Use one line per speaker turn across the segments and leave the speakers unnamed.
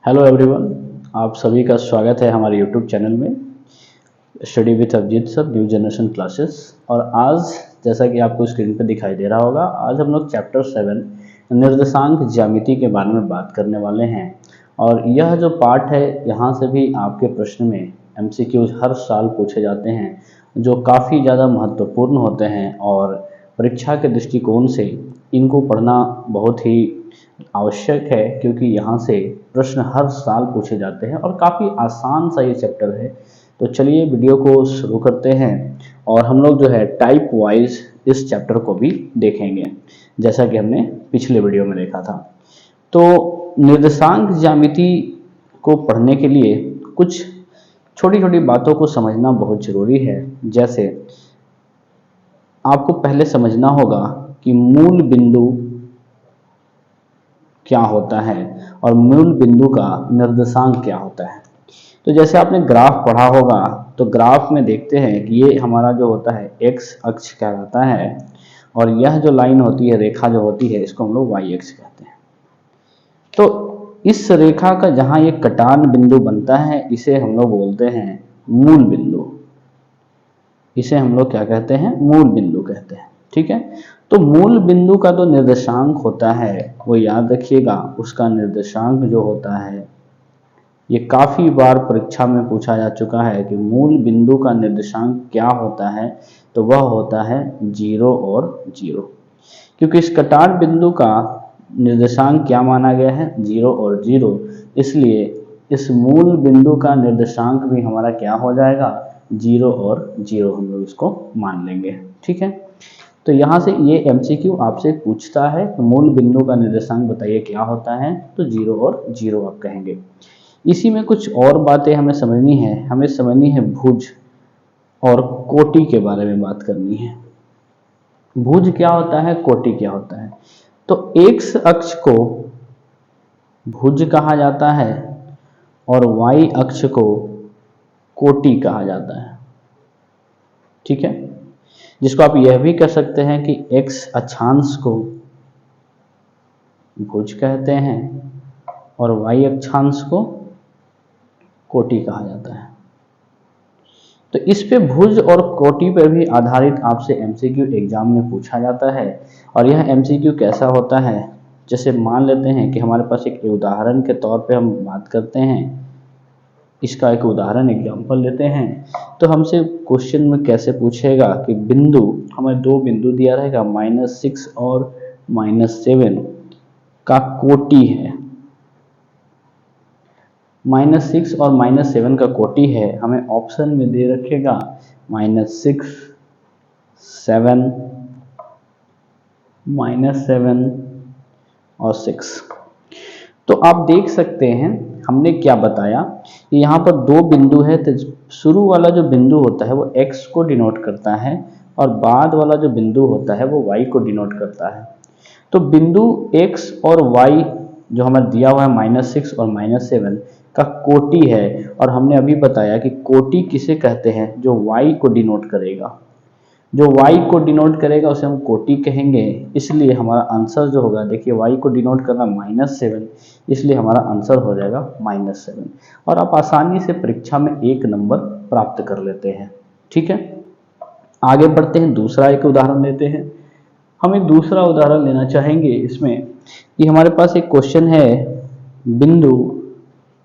Hello everyone, आप सभी का स्वागत है हमारे यूट्यूब चैनल में study with Abhijit sir new generation classes. और आज जैसा कि आपको स्क्रीन पर दिखाई दे रहा होगा, आज हम लोग चैप्टर 7 निर्देशांक ज्यामिति के बारे में बात करने वाले हैं। और यह जो पार्ट है, यहाँ से भी आपके प्रश्न में MCQs हर साल पूछे जाते हैं, जो काफ़ी ज़्यादा महत्वपूर्ण होते हैं और परीक्षा के दृष्टिकोण से इनको पढ़ना बहुत ही आवश्यक है, क्योंकि यहाँ से प्रश्न हर साल पूछे जाते हैं और काफ़ी आसान सा ये चैप्टर है। तो चलिए वीडियो को शुरू करते हैं और हम लोग जो है टाइप वाइज इस चैप्टर को भी देखेंगे, जैसा कि हमने पिछले वीडियो में देखा था। तो निर्देशांक ज्यामिति को पढ़ने के लिए कुछ छोटी छोटी बातों को समझना बहुत ज़रूरी है। जैसे आपको पहले समझना होगा कि मूल बिंदु क्या होता है और मूल बिंदु का निर्देशांक क्या होता है। तो जैसे आपने ग्राफ पढ़ा होगा, तो ग्राफ में देखते हैं कि ये हमारा जो होता है x अक्ष कहलाता है, और यह जो लाइन होती है, रेखा जो होती है, इसको हम लोग y अक्ष कहते हैं। तो इस रेखा का जहाँ ये कटान बिंदु बनता है, इसे हम लोग बोलते हैं मूल बिंदु। इसे हम लोग क्या कहते हैं? मूल बिंदु कहते हैं। ठीक है। तो मूल बिंदु का जो निर्देशांक होता है, वो याद रखिएगा, उसका निर्देशांक जो होता है, ये काफ़ी बार परीक्षा में पूछा जा चुका है कि मूल बिंदु का निर्देशांक क्या होता है। तो वह होता है 0 और 0, क्योंकि इस कटान बिंदु का निर्देशांक क्या माना गया है? 0 और 0। इसलिए इस मूल बिंदु का निर्देशांक भी हमारा क्या हो जाएगा? 0 और 0 हम लोग इसको मान लेंगे। ठीक है। तो यहाँ से ये MCQ आपसे पूछता है तो मूल बिंदु का निर्देशांक बताइए क्या होता है, तो 0 और 0 आप कहेंगे। इसी में कुछ और बातें हमें समझनी है। हमें समझनी है भुज और कोटि के बारे में बात करनी है। भुज क्या होता है, कोटि क्या होता है? तो x अक्ष को भुज कहा जाता है और y अक्ष को कोटि कहा जाता है। ठीक है। जिसको आप यह भी कह सकते हैं कि x अक्षांश को भुज कहते हैं और y अक्षांश को कोटि कहा जाता है। तो इस पे भुज और कोटि पर भी आधारित आपसे MCQ एग्जाम में पूछा जाता है। और यह MCQ कैसा होता है? जैसे मान लेते हैं कि हमारे पास एक उदाहरण के तौर पे हम बात करते हैं, इसका एक उदाहरण एग्जाम्पल लेते हैं। तो हमसे क्वेश्चन में कैसे पूछेगा कि बिंदु, हमें दो बिंदु दिया रहेगा, -6 और -7 का कोटि है। -6 और -7 का कोटि है, हमें ऑप्शन में दे रखेगा -6, 7, -7 और 6। तो आप देख सकते हैं हमने क्या बताया कि यहाँ पर दो बिंदु है। तो शुरू वाला जो बिंदु होता है वो x को डिनोट करता है और बाद वाला जो बिंदु होता है वो y को डिनोट करता है। तो बिंदु x और y जो हमें दिया हुआ है -6 और -7 का कोटि है, और हमने अभी बताया कि कोटि किसे कहते हैं? जो y को डिनोट करेगा। जो y को डिनोट करेगा उसे हम कोटि कहेंगे। इसलिए हमारा आंसर जो होगा, देखिए y को डिनोट करना -7, इसलिए हमारा आंसर हो जाएगा -7। और आप आसानी से परीक्षा में 1 नंबर प्राप्त कर लेते हैं। ठीक है। आगे बढ़ते हैं, दूसरा एक उदाहरण लेते हैं। हम एक दूसरा उदाहरण लेना चाहेंगे इसमें कि हमारे पास एक क्वेश्चन है, बिंदु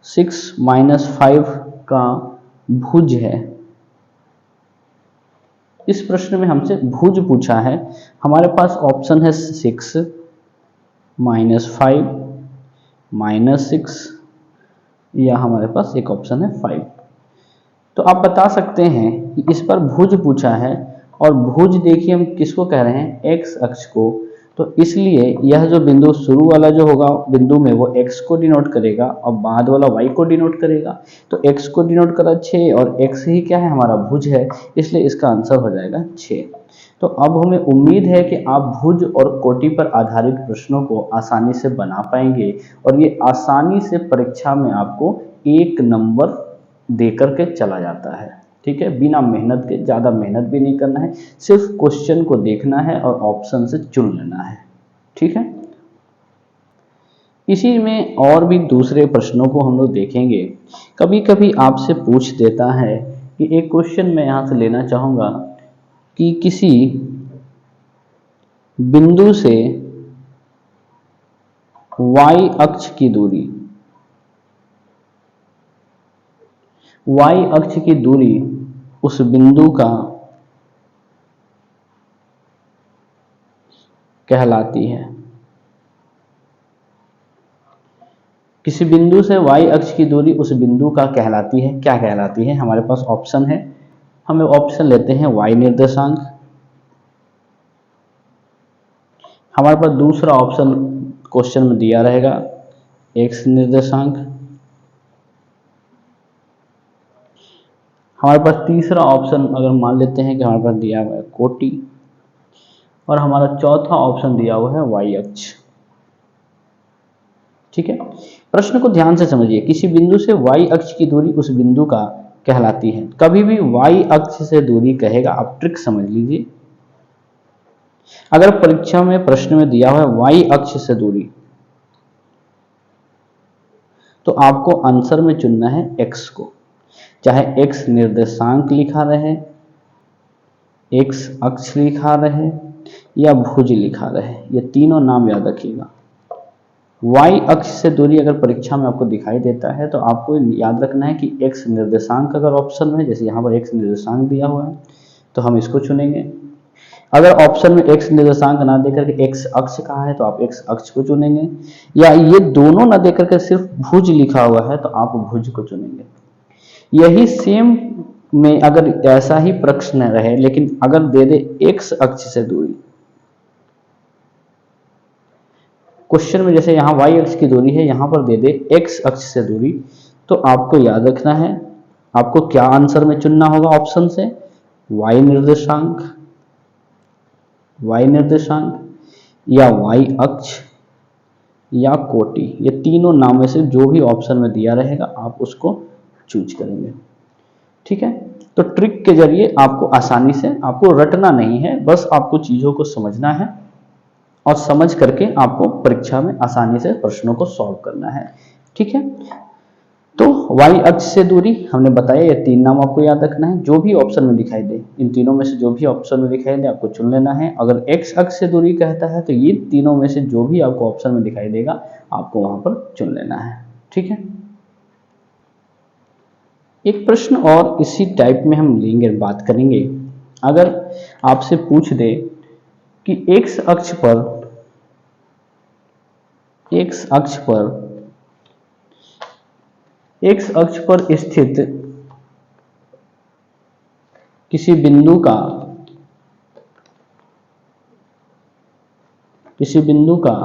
6 - 5 का भुज है। इस प्रश्न में हमसे भुज पूछा है। हमारे पास ऑप्शन है 6, -5, -6, या हमारे पास एक ऑप्शन है 5। तो आप बता सकते हैं कि इस पर भुज पूछा है, और भुज देखिए हम किसको कह रहे हैं? x अक्ष को। तो इसलिए यह जो बिंदु शुरू वाला जो होगा बिंदु में, वो x को डिनोट करेगा और बाद वाला y को डिनोट करेगा। तो x को डिनोट करा 6, और x ही क्या है? हमारा भुज है, इसलिए इसका आंसर हो जाएगा 6। तो अब हमें उम्मीद है कि आप भुज और कोटि पर आधारित प्रश्नों को आसानी से बना पाएंगे, और ये आसानी से परीक्षा में आपको 1 नंबर दे करके चला जाता है। ठीक है। बिना मेहनत के, ज़्यादा मेहनत भी नहीं करना है, सिर्फ क्वेश्चन को देखना है और ऑप्शन से चुन लेना है। ठीक है। इसी में और भी दूसरे प्रश्नों को हम लोग देखेंगे। कभी कभी आपसे पूछ देता है कि एक क्वेश्चन मैं यहाँ से लेना चाहूँगा कि किसी बिंदु से y अक्ष की दूरी, y अक्ष की दूरी उस बिंदु का कहलाती है। किसी बिंदु से y अक्ष की दूरी उस बिंदु का कहलाती है। क्या कहलाती है? हमारे पास ऑप्शन है, हमें ऑप्शन लेते हैं y निर्देशांक। हमारे पास दूसरा ऑप्शन क्वेश्चन में दिया रहेगा x निर्देशांक। हमारे पास तीसरा ऑप्शन अगर मान लेते हैं कि हमारे पास दिया हुआ है कोटि, और हमारा चौथा ऑप्शन दिया हुआ है y अक्ष। ठीक है, प्रश्न को ध्यान से समझिए। किसी बिंदु से y अक्ष की दूरी उस बिंदु का कहलाती है। कभी भी y अक्ष से दूरी कहेगा, आप ट्रिक समझ लीजिए। अगर परीक्षा में प्रश्न में दिया हुआ है y अक्ष से दूरी, तो आपको आंसर में चुनना है x को, चाहे x निर्देशांक लिखा रहे, x अक्ष लिखा रहे या भुज लिखा रहे, ये तीनों नाम याद रखिएगा। y अक्ष से दूरी अगर परीक्षा में आपको दिखाई देता है तो आपको याद रखना है कि x निर्देशांक अगर ऑप्शन में, जैसे यहाँ पर x निर्देशांक दिया हुआ है तो हम इसको चुनेंगे। अगर ऑप्शन में x निर्देशांक ना देकर के x अक्ष कहा है तो आप x अक्ष को चुनेंगे, या ये दोनों ना देकर के सिर्फ भुज लिखा हुआ है तो आप भुज को चुनेंगे। यही सेम में अगर ऐसा ही प्रश्न रहे, लेकिन अगर दे दे x अक्ष से दूरी, क्वेश्चन में जैसे यहाँ y अक्ष की दूरी है, यहाँ पर दे दे x अक्ष से दूरी, तो आपको याद रखना है, आपको क्या आंसर में चुनना होगा ऑप्शन से, y निर्देशांक, y निर्देशांक या y अक्ष या कोटि। ये तीनों नाम में से जो भी ऑप्शन में दिया रहेगा आप उसको चूज करेंगे। ठीक है, तो ट्रिक के जरिए आपको आसानी से, आपको रटना नहीं है, बस आपको चीजों को समझना है और समझ करके आपको परीक्षा में आसानी से प्रश्नों को सॉल्व करना है। ठीक है, तो y अक्ष से दूरी हमने बताया, ये तीन नाम आपको याद रखना है। जो भी ऑप्शन में दिखाई दे, इन तीनों में से जो भी ऑप्शन में दिखाई दे आपको चुन लेना है। अगर x अक्ष से दूरी कहता है तो ये तीनों में से जो भी आपको ऑप्शन में दिखाई देगा आपको वहां पर चुन लेना है। ठीक है, एक प्रश्न और इसी टाइप में हम लेंगे, बात करेंगे। अगर आपसे पूछ दे कि x अक्ष पर स्थित किसी बिंदु का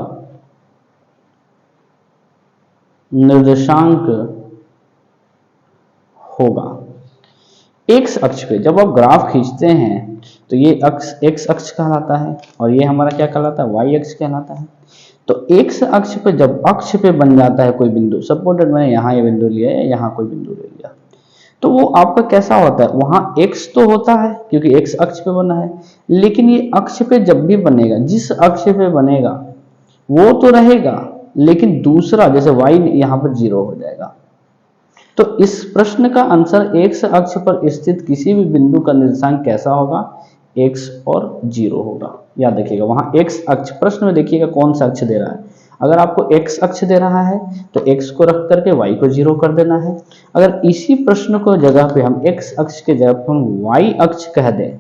निर्देशांक होगा। x अक्ष पे जब आप ग्राफ खींचते हैं तो ये अक्ष x अक्ष कहलाता है और ये हमारा क्या कहलाता है, y अक्ष कहलाता है। तो x अक्ष पे जब अक्ष पे बन जाता है कोई बिंदु, सपोज मैंने यहाँ ये बिंदु लिया है, यहाँ कोई बिंदु ले लिया, तो वो आपका कैसा होता है, वहां x तो होता है क्योंकि x अक्ष पे बना है, लेकिन ये अक्ष पे जब भी बनेगा, जिस अक्ष पे बनेगा वो तो रहेगा, लेकिन दूसरा जैसे y यहाँ पर 0 हो जाएगा। तो इस प्रश्न का आंसर x अक्ष पर स्थित किसी भी बिंदु का निर्देशांक कैसा होगा, x और 0 होगा। याद रखिएगा, वहां x अक्ष, प्रश्न में देखिएगा कौन सा अक्ष दे रहा है। अगर आपको x अक्ष दे रहा है तो x को रख करके y को 0 कर देना है। अगर इसी प्रश्न को जगह पे हम x अक्ष के जगह पे हम y अक्ष कह दें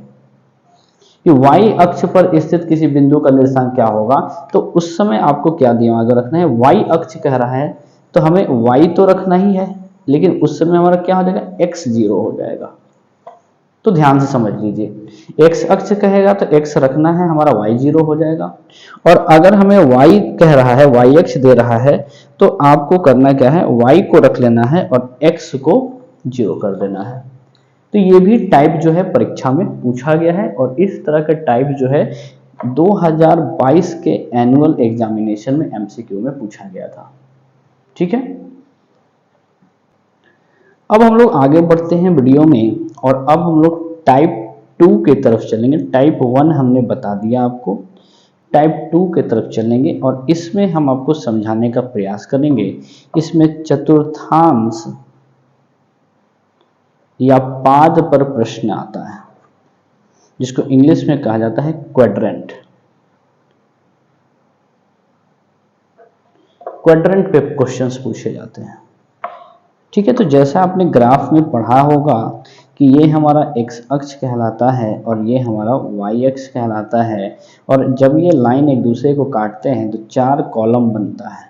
कि y अक्ष पर स्थित किसी बिंदु का निर्देशांक क्या होगा, तो उस समय आपको क्या दिमाग में रखना है, y अक्ष कह रहा है तो हमें y तो रखना ही है, लेकिन उस समय हमारा क्या हो जाएगा, x 0 हो जाएगा। तो ध्यान से समझ लीजिए, x अक्ष कहेगा तो x रखना है, हमारा y 0 हो जाएगा। और अगर हमें y कह रहा है, y अक्ष दे रहा है, तो आपको करना क्या है, y को रख लेना है और x को 0 कर देना है। तो ये भी टाइप जो है परीक्षा में पूछा गया है, और इस तरह का टाइप जो है 2022 के एनुअल एग्जामिनेशन में MCQ में पूछा गया था। ठीक है, अब हम लोग आगे बढ़ते हैं वीडियो में, और अब हम लोग टाइप 2 की तरफ चलेंगे। टाइप 1 हमने बता दिया आपको, टाइप 2 की तरफ चलेंगे और इसमें हम आपको समझाने का प्रयास करेंगे। इसमें चतुर्थांश या पाद पर प्रश्न आता है, जिसको इंग्लिश में कहा जाता है क्वाड्रेंट। क्वाड्रेंट पे क्वेश्चंस पूछे जाते हैं। ठीक है, तो जैसा आपने ग्राफ में पढ़ा होगा कि ये हमारा x अक्ष कहलाता है और ये हमारा y अक्ष कहलाता है, और जब ये लाइन एक दूसरे को काटते हैं तो 4 कॉलम बनता है।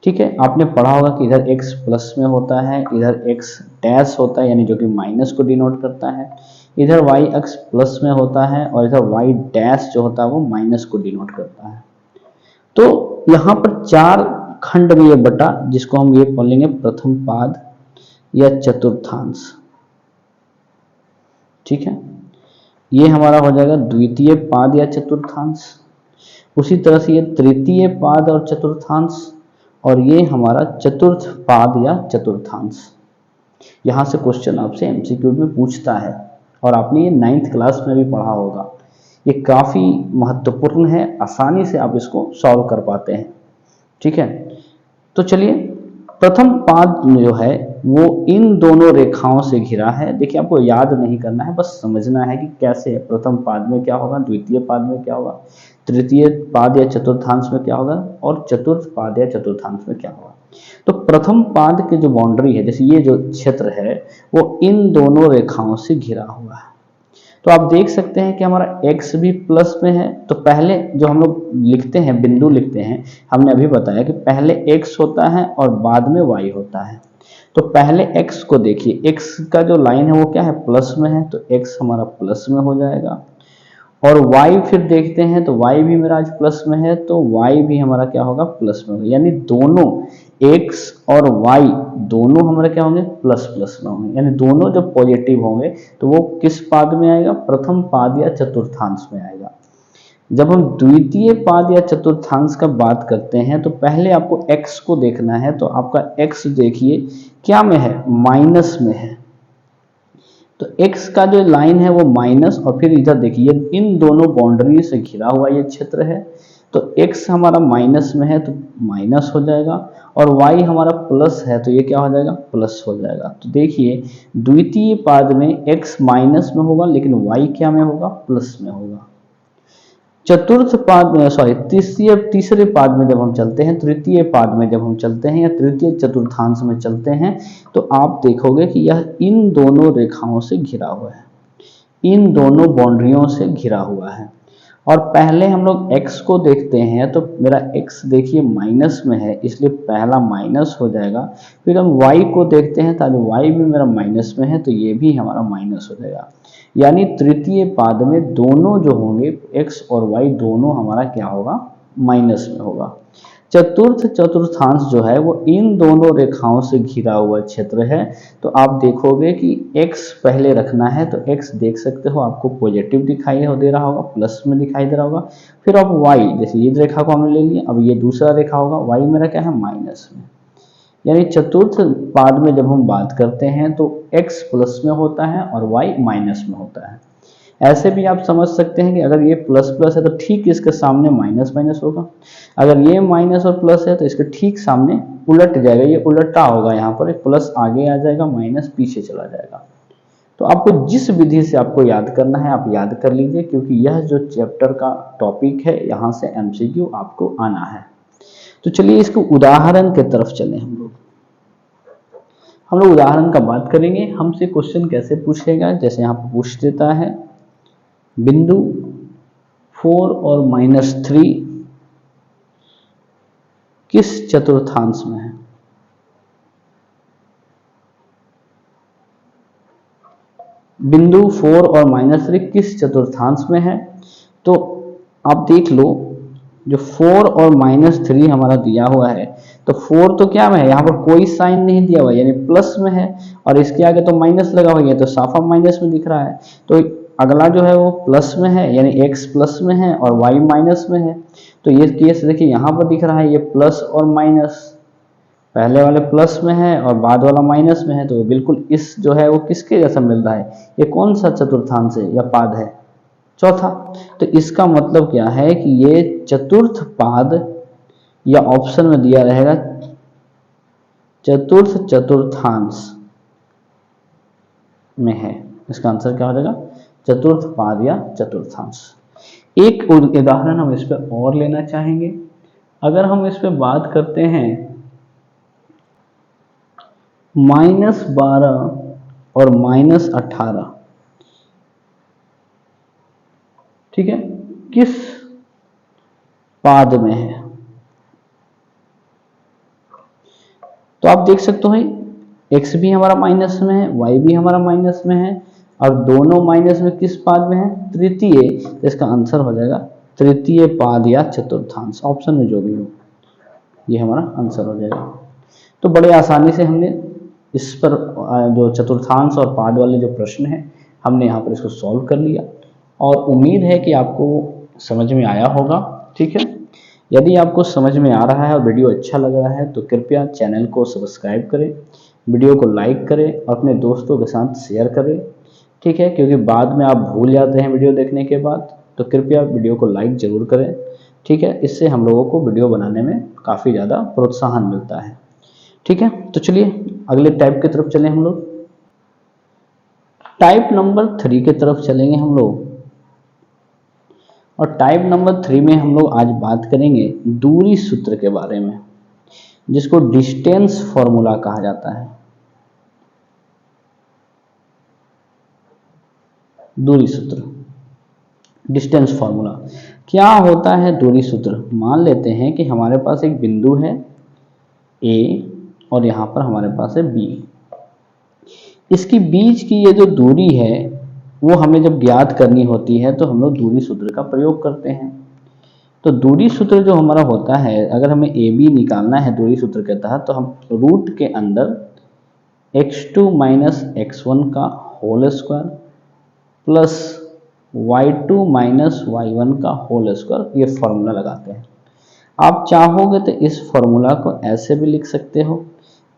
ठीक है, आपने पढ़ा होगा कि इधर x प्लस में होता है, इधर x डैश होता है यानी जो कि माइनस को डिनोट करता है, इधर y अक्ष प्लस में होता है और इधर y डैश जो होता है वो माइनस को डिनोट करता है। तो यहाँ पर 4 खंड में ये बटा, जिसको हम ये बोलेंगे प्रथम पाद या चतुर्थांश। ठीक है, ये हमारा हो जाएगा द्वितीय पाद या चतुर्थांश। उसी तरह से ये तृतीय पाद और चतुर्थांश, और ये हमारा चतुर्थ पाद या चतुर्थांश। यहाँ से क्वेश्चन आपसे एमसीक्यू में पूछता है और आपने ये 9th क्लास में भी पढ़ा होगा। ये काफ़ी महत्वपूर्ण है, आसानी से आप इसको सॉल्व कर पाते हैं। ठीक है, तो चलिए, प्रथम पाद जो है वो इन दोनों रेखाओं से घिरा है। देखिए, आपको याद नहीं करना है, बस समझना है कि कैसे है। प्रथम पाद में क्या होगा, द्वितीय पाद में क्या होगा, तृतीय पाद या चतुर्थांश में क्या होगा, और चतुर्थ पाद या चतुर्थांश में क्या होगा। तो प्रथम पाद के जो बाउंड्री है, जैसे ये जो क्षेत्र है, वो इन दोनों रेखाओं से घिरा हुआ है। तो आप देख सकते हैं कि हमारा x भी प्लस में है। तो पहले जो हम लोग लिखते हैं, बिंदु लिखते हैं, हमने अभी बताया कि पहले x होता है और बाद में y होता है। तो पहले x को देखिए, x का जो लाइन है वो क्या है, प्लस में है, तो x हमारा प्लस में हो जाएगा। और y फिर देखते हैं तो y भी मेरा आज प्लस में है, तो y भी हमारा क्या होगा, प्लस में होगा। यानी दोनों x और y दोनों हमारे क्या होंगे, प्लस प्लस में होंगे। यानी दोनों जब पॉजिटिव होंगे तो वो किस पाद में आएगा, प्रथम पाद या चतुर्थांश में आएगा। जब हम द्वितीय पाद या चतुर्थांश का बात करते हैं तो पहले आपको x को देखना है। तो आपका x देखिए क्या में है, माइनस में है। तो x का जो लाइन है वो माइनस, और फिर इधर देखिए इन दोनों बाउंड्री से घिरा हुआ ये क्षेत्र है। तो x हमारा माइनस में है तो माइनस हो जाएगा, और y हमारा प्लस है तो ये क्या हो जाएगा, प्लस हो जाएगा। तो देखिए, द्वितीय पाद में x माइनस में होगा लेकिन y क्या में होगा, प्लस में होगा। चतुर्थ पाद में, सॉरी, तीसरे पाद में जब हम चलते हैं, तृतीय पाद में जब हम चलते हैं या तृतीय चतुर्थांश में चलते हैं, तो आप देखोगे कि यह इन दोनों रेखाओं से घिरा हुआ है, इन दोनों बाउंड्रियों से घिरा हुआ है। और पहले हम लोग x को देखते हैं, तो मेरा x देखिए माइनस में है, इसलिए पहला माइनस हो जाएगा। फिर हम y को देखते हैं, तो y भी मेरा माइनस में है, तो ये भी हमारा माइनस हो जाएगा। यानी तृतीय पाद में दोनों जो होंगे, x और y दोनों हमारा क्या होगा, माइनस में होगा। चतुर्थ चतुर्थांश जो है वो इन दोनों रेखाओं से घिरा हुआ क्षेत्र है। तो आप देखोगे कि x पहले रखना है, तो x देख सकते हो आपको पॉजिटिव दिखाई दे रहा होगा, प्लस में दिखाई दे रहा होगा। फिर अब y, जैसे ये रेखा को हमने ले लिया, अब ये दूसरा रेखा होगा, y मेरा क्या है, माइनस में। यानी चतुर्थ पाद में जब हम बात करते हैं तो x प्लस में होता है और y माइनस में होता है। ऐसे भी आप समझ सकते हैं कि अगर ये प्लस प्लस है तो ठीक इसके सामने माइनस माइनस होगा। अगर ये माइनस और प्लस है तो इसके ठीक सामने उलट जाएगा, ये उलटा होगा। यहाँ पर एक प्लस आगे आ जाएगा, माइनस पीछे चला जाएगा। तो आपको जिस विधि से आपको याद करना है आप याद कर लीजिए, क्योंकि यह जो चैप्टर का टॉपिक है यहाँ से एमसीक्यू आपको आना है। तो चलिए इसको उदाहरण के तरफ चलें। हम लोग उदाहरण का बात करेंगे। हमसे क्वेश्चन कैसे पूछेगा, जैसे यहाँ पर पूछ देता है, बिंदु 4 और -3 किस चतुर्थांश में है। बिंदु 4 और -3 किस चतुर्थांश में है। तो आप देख लो, जो 4 और -3 हमारा दिया हुआ है, तो 4 तो क्या में है, यहाँ पर कोई साइन नहीं दिया हुआ है यानी प्लस में है, और इसके आगे तो माइनस लगा हुआ है तो साफा माइनस में दिख रहा है। तो अगला जो है वो प्लस में है, यानी x प्लस में है और y माइनस में है। तो ये केस देखिए यहाँ पर दिख रहा है, ये प्लस और माइनस, पहले वाले प्लस में है और बाद वाला माइनस में है। तो बिल्कुल इस जो है वो किसके जैसा मिल रहा है, ये कौन सा चतुर्थांश है या पाद है, चौथा। तो इसका मतलब क्या है कि ये चतुर्थ पाद, या ऑप्शन में दिया रहेगा चतुर्थ चतुर्थांश में है। इसका आंसर क्या हो जाएगा? चतुर्थ पाद या चतुर्थांश। एक उदाहरण हम इस पर और लेना चाहेंगे। अगर हम इस पर बात करते हैं -12 और -18, ठीक है, किस पाद में है? तो आप देख सकते हो x भी हमारा माइनस में है, y भी हमारा माइनस में है, और दोनों माइनस में किस पाद में है? तृतीय। तो इसका आंसर हो जाएगा तृतीय पाद या चतुर्थांश, ऑप्शन में जो भी हो ये हमारा आंसर हो जाएगा। तो बड़े आसानी से हमने इस पर जो चतुर्थांश और पाद वाले जो प्रश्न है हमने यहाँ पर इसको सॉल्व कर लिया, और उम्मीद है कि आपको समझ में आया होगा। ठीक है, यदि आपको समझ में आ रहा है और वीडियो अच्छा लग रहा है तो कृपया चैनल को सब्सक्राइब करें, वीडियो को लाइक करें और अपने दोस्तों के साथ शेयर करें। ठीक है, क्योंकि बाद में आप भूल जाते हैं वीडियो देखने के बाद, तो कृपया वीडियो को लाइक ज़रूर करें। ठीक है, इससे हम लोगों को वीडियो बनाने में काफ़ी ज़्यादा प्रोत्साहन मिलता है। ठीक है, तो चलिए अगले टाइप की तरफ चलें हम लोग। टाइप नंबर 3 की तरफ चलेंगे हम लोग, और टाइप नंबर 3 में हम लोग आज बात करेंगे दूरी सूत्र के बारे में, जिसको डिस्टेंस फॉर्मूला कहा जाता है। दूरी सूत्र, डिस्टेंस फॉर्मूला क्या होता है? दूरी सूत्र, मान लेते हैं कि हमारे पास एक बिंदु है A और यहाँ पर हमारे पास है B। इसकी बीच की ये जो दूरी है वो हमें जब ज्ञात करनी होती है तो हम लोग दूरी सूत्र का प्रयोग करते हैं। तो दूरी सूत्र जो हमारा होता है, अगर हमें AB निकालना है दूरी सूत्र के तहत, तो हम रूट के अंदर x2 माइनस x1 का whole square plus y2 minus y1 का होल स्क्वायर, ये फॉर्मूला लगाते हैं। आप चाहोगे तो इस फॉर्मूला को ऐसे भी लिख सकते हो,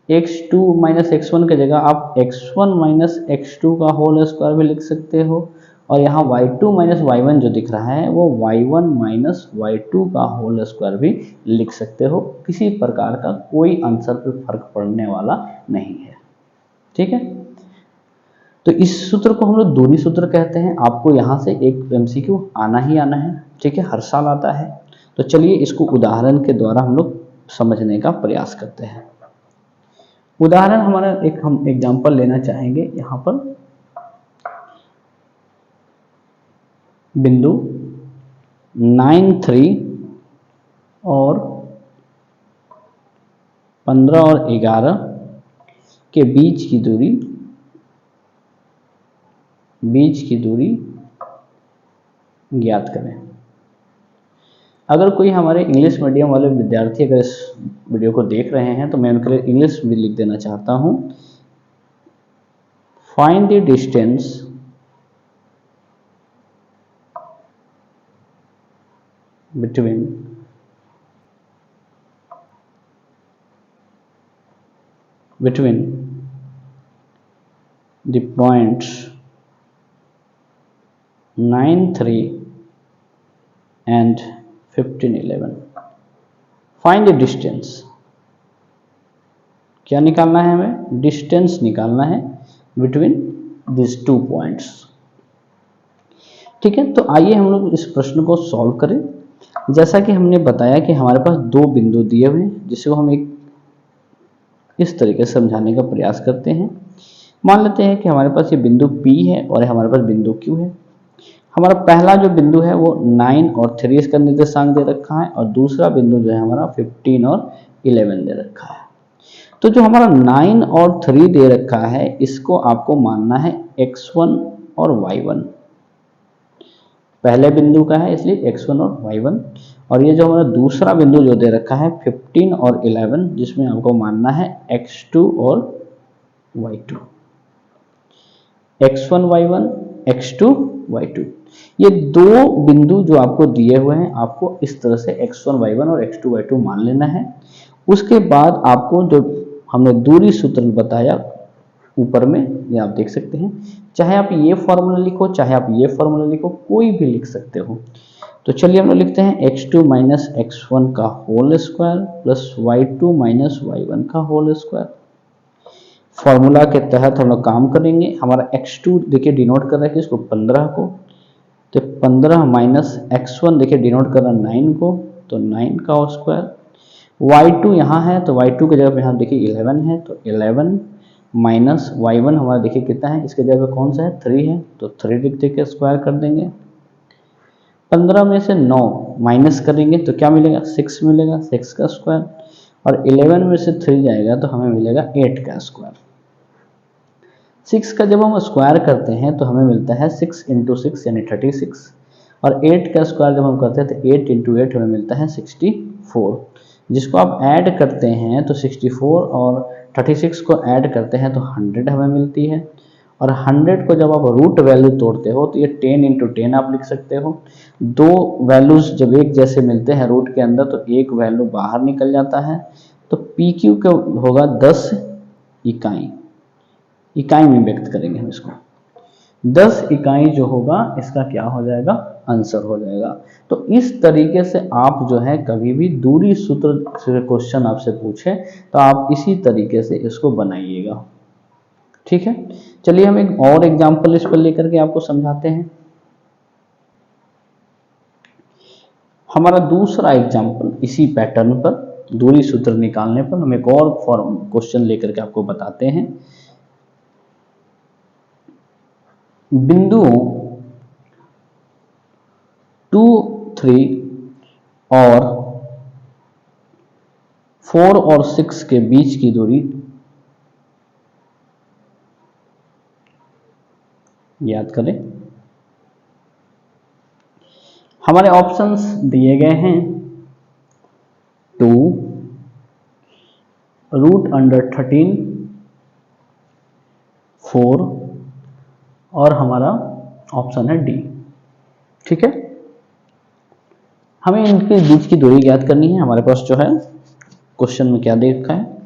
x2 माइनस x1 की जगह आप x1 माइनस x2 का होल स्क्वायर भी लिख सकते हो, और यहाँ y2 माइनस y1 जो दिख रहा है वो y1 माइनस y2 का होल स्क्वायर भी लिख सकते हो। किसी प्रकार का कोई आंसर पर फर्क पड़ने वाला नहीं है। ठीक है, तो इस सूत्र को हम लोग दूरी सूत्र कहते हैं। आपको यहाँ से एक MCQ आना ही आना है। ठीक है, हर साल आता है। तो चलिए इसको उदाहरण के द्वारा हम लोग समझने का प्रयास करते हैं। उदाहरण हमारा हम एग्जांपल लेना चाहेंगे। यहाँ पर बिंदु 9, 3 और 15 और 11 के बीच की दूरी ज्ञात करें। अगर कोई हमारे इंग्लिश मीडियम वाले विद्यार्थी अगर इस वीडियो को देख रहे हैं तो मैं उनके लिए इंग्लिश में लिख देना चाहता हूं, find the distance between the points 9, 3 and 15, 11. Find the distance, क्या निकालना है हमें? डिस्टेंस निकालना है बिटवीन दिस 2 पॉइंट्स। ठीक है, तो आइए हम लोग इस प्रश्न को सॉल्व करें। जैसा कि हमने बताया कि हमारे पास 2 बिंदु दिए हुए हैं, जिसको हम एक इस तरीके से समझाने का प्रयास करते हैं। मान लेते हैं कि हमारे पास ये बिंदु P है और हमारे पास बिंदु Q है। हमारा पहला जो बिंदु है वो 9 और 3 इसका निर्देशांक दे रखा है, और दूसरा बिंदु जो है हमारा 15 और 11 दे रखा है। तो जो हमारा 9 और 3 दे रखा है इसको आपको मानना है x1 और y1। पहले बिंदु का है इसलिए x1 और y1, और ये जो हमारा दूसरा बिंदु जो दे रखा है 15 और 11, जिसमें आपको मानना है x2 और y2। x1 y1 x2 y2, ये 2 बिंदु जो आपको दिए हुए हैं आपको इस तरह से x1 y1 और x2 y2 मान लेना है। उसके बाद आपको जो हमने दूरी सूत्र बताया ऊपर में, ये आप देख सकते हैं चाहे आप ये फॉर्मूला लिखो, चाहे आप ये फॉर्मूला लिखो, कोई भी लिख सकते हो। तो चलिए हम लोग लिखते हैं x2 माइनस x1 का whole square plus y2 minus y1 का होल स्क्वायर। फॉर्मूला के तहत हम लोग काम करेंगे। हमारा x2 देखिए डिनोट कर रहा है कि इसको 15 को, तो 15 माइनस x1 देखिए डिनोट कर रहा है 9 को, तो 9 का स्क्वायर। y2 यहाँ है तो y2 की जगह पे यहाँ देखिए 11 है, तो 11 माइनस y1 हमारा देखिए कितना है, इसके जगह पे कौन सा है 3 है, तो 3 लिख दे के स्क्वायर कर देंगे। 15 में से 9 माइनस करेंगे तो क्या मिलेगा 6 मिलेगा, 6 का स्क्वायर। और 11 में से 3 जाएगा तो हमें मिलेगा 8 का स्क्वायर। 6 का जब हम स्क्वायर करते हैं तो हमें मिलता है 6 इंटू 6 यानी 36, और 8 का स्क्वायर जब हम करते हैं तो 8 इंटू 8 हमें मिलता है 64, जिसको आप ऐड करते हैं तो 64 और 36 को ऐड करते हैं तो 100 हमें मिलती है। और 100 को जब आप रूट वैल्यू तोड़ते हो तो ये 10 इंटू 10 आप लिख सकते हो। दो वैल्यूज जब एक जैसे मिलते हैं रूट के अंदर तो एक वैल्यू बाहर निकल जाता है, तो पी क्यू का होगा 10 इकाई, इकाई में व्यक्त करेंगे हम इसको। 10 इकाई जो होगा इसका क्या हो जाएगा, आंसर हो जाएगा। तो इस तरीके से आप जो है कभी भी दूरी सूत्र से क्वेश्चन आपसे पूछे तो आप इसी तरीके से इसको बनाइएगा। ठीक है, चलिए हम एक और एग्जांपल इस पर लेकर के आपको समझाते हैं। हमारा दूसरा एग्जांपल इसी पैटर्न पर दूरी सूत्र निकालने पर हम एक और फॉर्म क्वेश्चन लेकर के आपको बताते हैं। बिंदुओं 2, 3 और 4 और 6 के बीच की दूरी याद करें। हमारे ऑप्शंस दिए गए हैं 2 √13, 4 और हमारा ऑप्शन है डी। ठीक है, हमें इनके बीच की दूरी ज्ञात करनी है। हमारे पास जो है क्वेश्चन में क्या दे रखा है,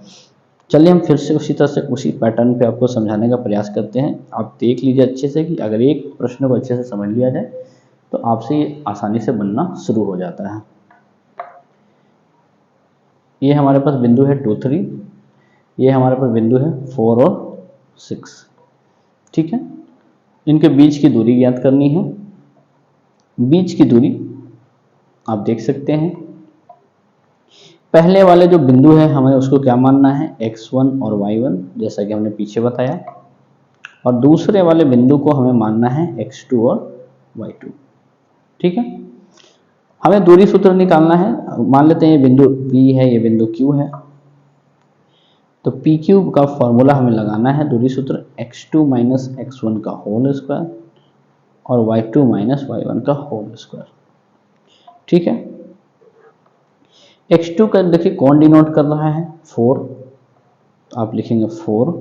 चलिए हम फिर से उसी तरह से उसी पैटर्न पे आपको समझाने का प्रयास करते हैं। आप देख लीजिए अच्छे से कि अगर एक प्रश्न को अच्छे से समझ लिया जाए तो आपसे ये आसानी से बनना शुरू हो जाता है। ये हमारे पास बिंदु है 2, 3, ये हमारे पास बिंदु है 4 और 6। ठीक है, इनके बीच की दूरी ज्ञात करनी है। बीच की दूरी आप देख सकते हैं, पहले वाले जो बिंदु है हमें उसको क्या मानना है x1 और y1 जैसा कि हमने पीछे बताया, और दूसरे वाले बिंदु को हमें मानना है x2 और y2। ठीक है, हमें दूरी सूत्र निकालना है। मान लेते हैं ये बिंदु P है, ये बिंदु Q है, तो पी क्यू का फॉर्मूला हमें लगाना है दूरी सूत्र x2 माइनस x1 का होल स्क्वायर और y2 माइनस y1 का होल स्क्वायर। ठीक है, x2 का देखिए कौन डिनोट कर रहा है 4, आप लिखेंगे 4,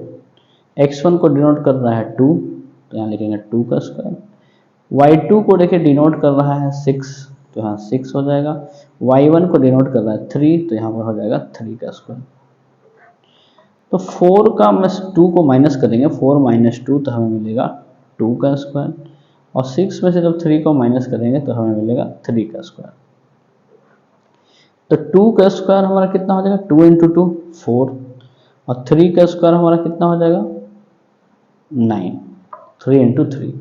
x1 को डिनोट कर रहा है 2, तो यहाँ लिखेंगे 2 का स्क्वायर, y2 को देखिए डिनोट कर रहा है 6, तो यहाँ 6 हो जाएगा, y1 को डिनोट कर रहा है 3, तो यहाँ पर हो जाएगा 3 का स्क्वायर। तो 4 का हम 2 को माइनस करेंगे, 4 माइनस 2 तो हमें मिलेगा 2 का स्क्वायर, और 6 में से जब 3 को माइनस करेंगे तो हमें मिलेगा 3 का स्क्वायर। तो 2 का स्क्वायर हमारा कितना हो जाएगा 2 इंटू 2 4, और 3 का स्क्वायर हमारा कितना हो जाएगा 9, 3 इंटू 3।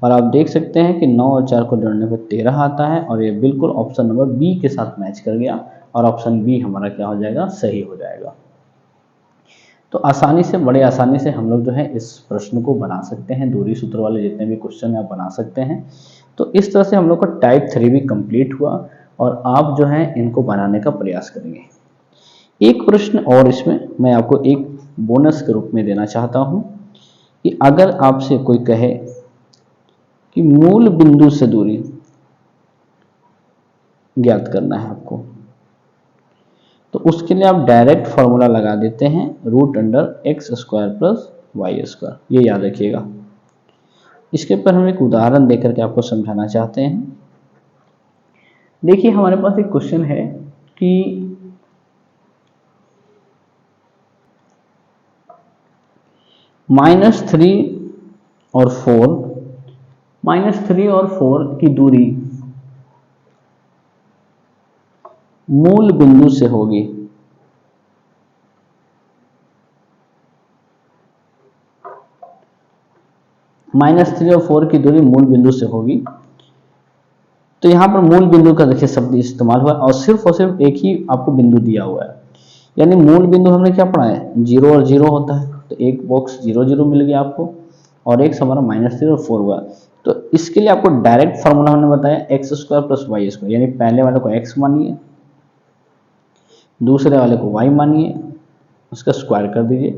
और आप देख सकते हैं कि 9 और 4 को जोड़ने पर 13 आता है, और ये बिल्कुल ऑप्शन नंबर बी के साथ मैच कर गया, और ऑप्शन बी हमारा क्या हो जाएगा सही हो जाएगा। तो आसानी से, बड़े आसानी से हम लोग जो है इस प्रश्न को बना सकते हैं। दूरी सूत्र वाले जितने भी क्वेश्चन आप बना सकते हैं। तो इस तरह से हम लोग का टाइप 3 भी कंप्लीट हुआ, और आप जो है इनको बनाने का प्रयास करेंगे। एक प्रश्न और इसमें मैं आपको एक बोनस के रूप में देना चाहता हूं कि अगर आपसे कोई कहे कि मूल बिंदु से दूरी ज्ञात करना है आपको, तो उसके लिए आप डायरेक्ट फॉर्मूला लगा देते हैं √x² प्लस y²। ये याद रखिएगा। इसके ऊपर हम एक उदाहरण देकर के आपको समझाना चाहते हैं। देखिए हमारे पास एक क्वेश्चन है कि -3 और 4, -3 और 4 की दूरी मूल बिंदु से होगी। -3 और 4 की दूरी मूल बिंदु से होगी। तो यहां पर मूल बिंदु का देखिए शब्द इस्तेमाल हुआ और सिर्फ एक ही आपको बिंदु दिया हुआ है। यानी मूल बिंदु हमने क्या पढ़ा है, 0 और 0 होता है, तो एक बॉक्स 0 0 मिल गया आपको और एक हमारा -3 और 4 हुआ। तो इसके लिए आपको डायरेक्ट फार्मूला हमने बताया x² + y², यानी पहले वाले को x मानिए, दूसरे वाले को y मानिए, उसका स्क्वायर कर दीजिए।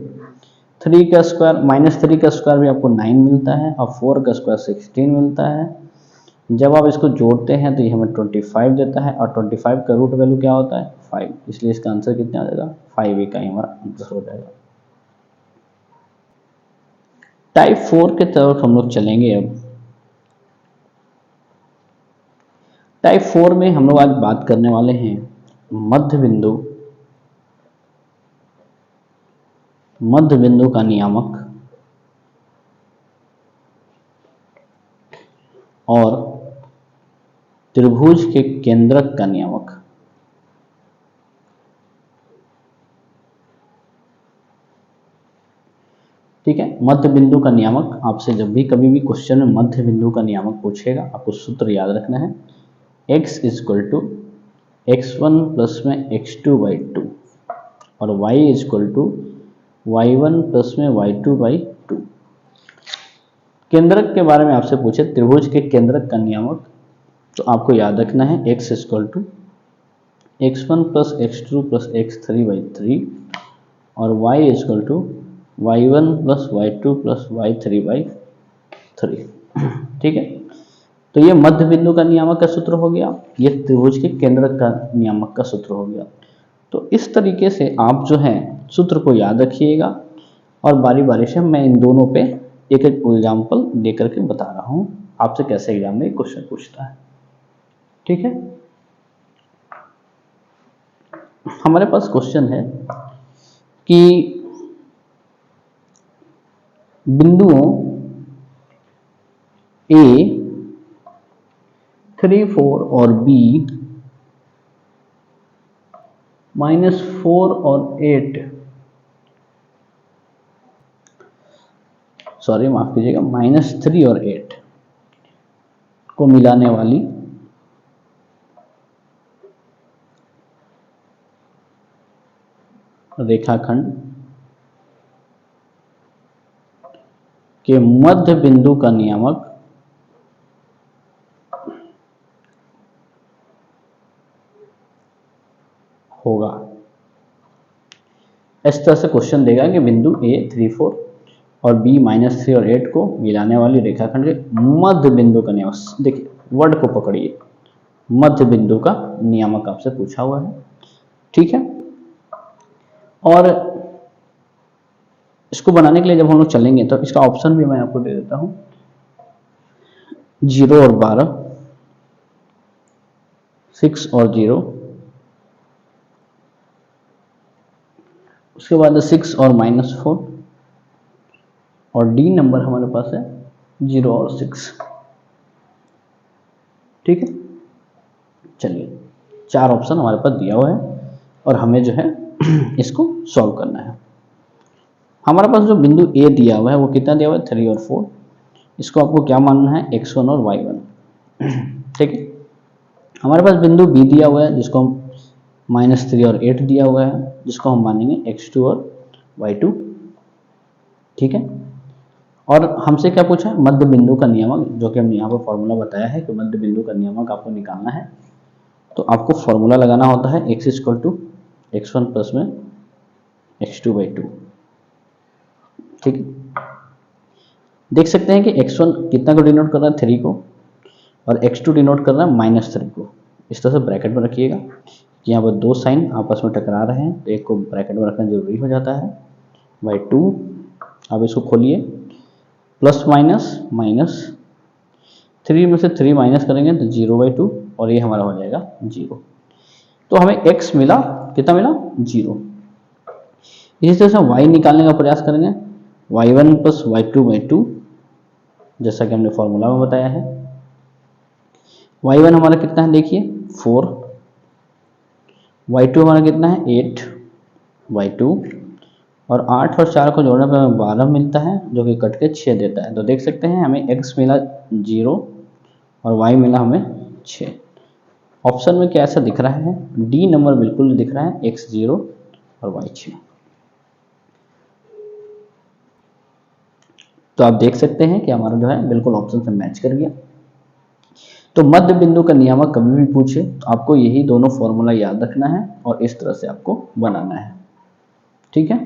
3 का स्क्वायर, -3 का स्क्वायर भी आपको 9 मिलता है और 4 का स्क्वायर 16 मिलता है। जब आप इसको जोड़ते हैं तो ये हमें 25 देता है और 25 का रूट वैल्यू क्या होता है, 5, इसलिए इसका आंसर कितना आ जाएगा, 5 ही का ही हमारा आंसर हो जाएगा। टाइप 4 की तरफ हम लोग चलेंगे। अब टाइप 4 में हम लोग आज बात करने वाले हैं मध्य बिंदु का नियामक और त्रिभुज के केंद्रक का नियामक। ठीक है, मध्य बिंदु का नियामक आपसे जब भी कभी भी क्वेश्चन में मध्य बिंदु का नियामक पूछेगा, आपको सूत्र याद रखना है, x = x1 प्लस में x2/2 और y = y1 प्लस में y2/2। केंद्रक के बारे में आपसे पूछे, त्रिभुज के केंद्रक का नियामक, तो आपको याद रखना है x = x1 plus x2 plus x3/3 और y = y1 plus y2 plus y3/3। ठीक है, तो ये मध्य बिंदु का नियामक का सूत्र हो गया, ये त्रिभुज के केंद्रक का नियामक का सूत्र हो गया। तो इस तरीके से आप जो है सूत्र को याद रखिएगा और बारी बारी से मैं इन दोनों पे एक एक एग्जाम्पल देकर के बता रहा हूँ आपसे कैसे एग्जाम में क्वेश्चन पूछता है। ठीक है, हमारे पास क्वेश्चन है कि बिंदुओं A 3 4 और B -4 और 8, सॉरी माफ कीजिएगा, -3 और 8 को मिलाने वाली रेखाखंड के मध्य बिंदु का नियामक होगा। इस तरह से क्वेश्चन देगा कि बिंदु A 3 4 और B -3 और 8 को मिलाने वाली रेखाखंड के मध्य बिंदु का नियामक, देखिए वर्ड को पकड़िए, मध्य बिंदु का नियामक आपसे पूछा हुआ है। ठीक है, और इसको बनाने के लिए जब हम लोग चलेंगे तो इसका ऑप्शन भी मैं आपको दे देता हूं, 0 और 12, 6 और 0, उसके बाद 6 और -4 और डी नंबर हमारे पास है 0 और 6। ठीक है, चलिए 4 ऑप्शन हमारे पास दिया हुआ है और हमें जो है इसको सॉल्व करना है। हमारे पास जो बिंदु ए दिया हुआ है वो कितना दिया हुआ है, 3 और 4, इसको आपको क्या मानना है, x1 और y1। ठीक है, हमारे पास बिंदु बी दिया हुआ है जिसको हम -3 और 8 दिया हुआ है, जिसको हम मानेंगे x2 और y2। ठीक है, और हमसे क्या पूछा है, मध्य बिंदु का नियामक, जो कि हमने यहाँ पर फॉर्मूला बताया है कि मध्य बिंदु का नियामक आपको निकालना है। तो आपको फॉर्मूला लगाना होता है x = x1 प्लस में x2/2। ठीक है, देख सकते हैं कि x1 कितना को डिनोट कर रहा है, 3 को, और x2 डिनोट कर रहा है -3 को। इस तरह से ब्रैकेट में रखिएगा कि यहाँ पर दो साइन आपस में टकरा रहे हैं तो एक को ब्रैकेट में रखना जरूरी हो जाता है, /2। अब इसको खोलिए, प्लस माइनस 3 में से 3 माइनस करेंगे तो 0/2 और ये हमारा हो जाएगा 0। तो हमें x मिला, कितना मिला, 0। इसी तरह से y निकालने का प्रयास करेंगे, y1 + y2/2 जैसा कि हमने फॉर्मूला में बताया है। y1 हमारा कितना है देखिए 4, y2 हमारा कितना है 8, y2 और 8 और 4 को जोड़ने पर हमें 12 मिलता है जो कि कट के 6 देता है। तो देख सकते हैं हमें x मिला 0 और y मिला हमें 6। ऑप्शन में क्या ऐसा दिख रहा है, डी नंबर बिल्कुल दिख रहा है, x 0 और y 6। तो आप देख सकते हैं कि हमारा जो है बिल्कुल ऑप्शन से मैच कर गया। तो मध्य बिंदु का नियामक कभी भी पूछे तो आपको यही दोनों फॉर्मूला याद रखना है और इस तरह से आपको बनाना है, ठीक है।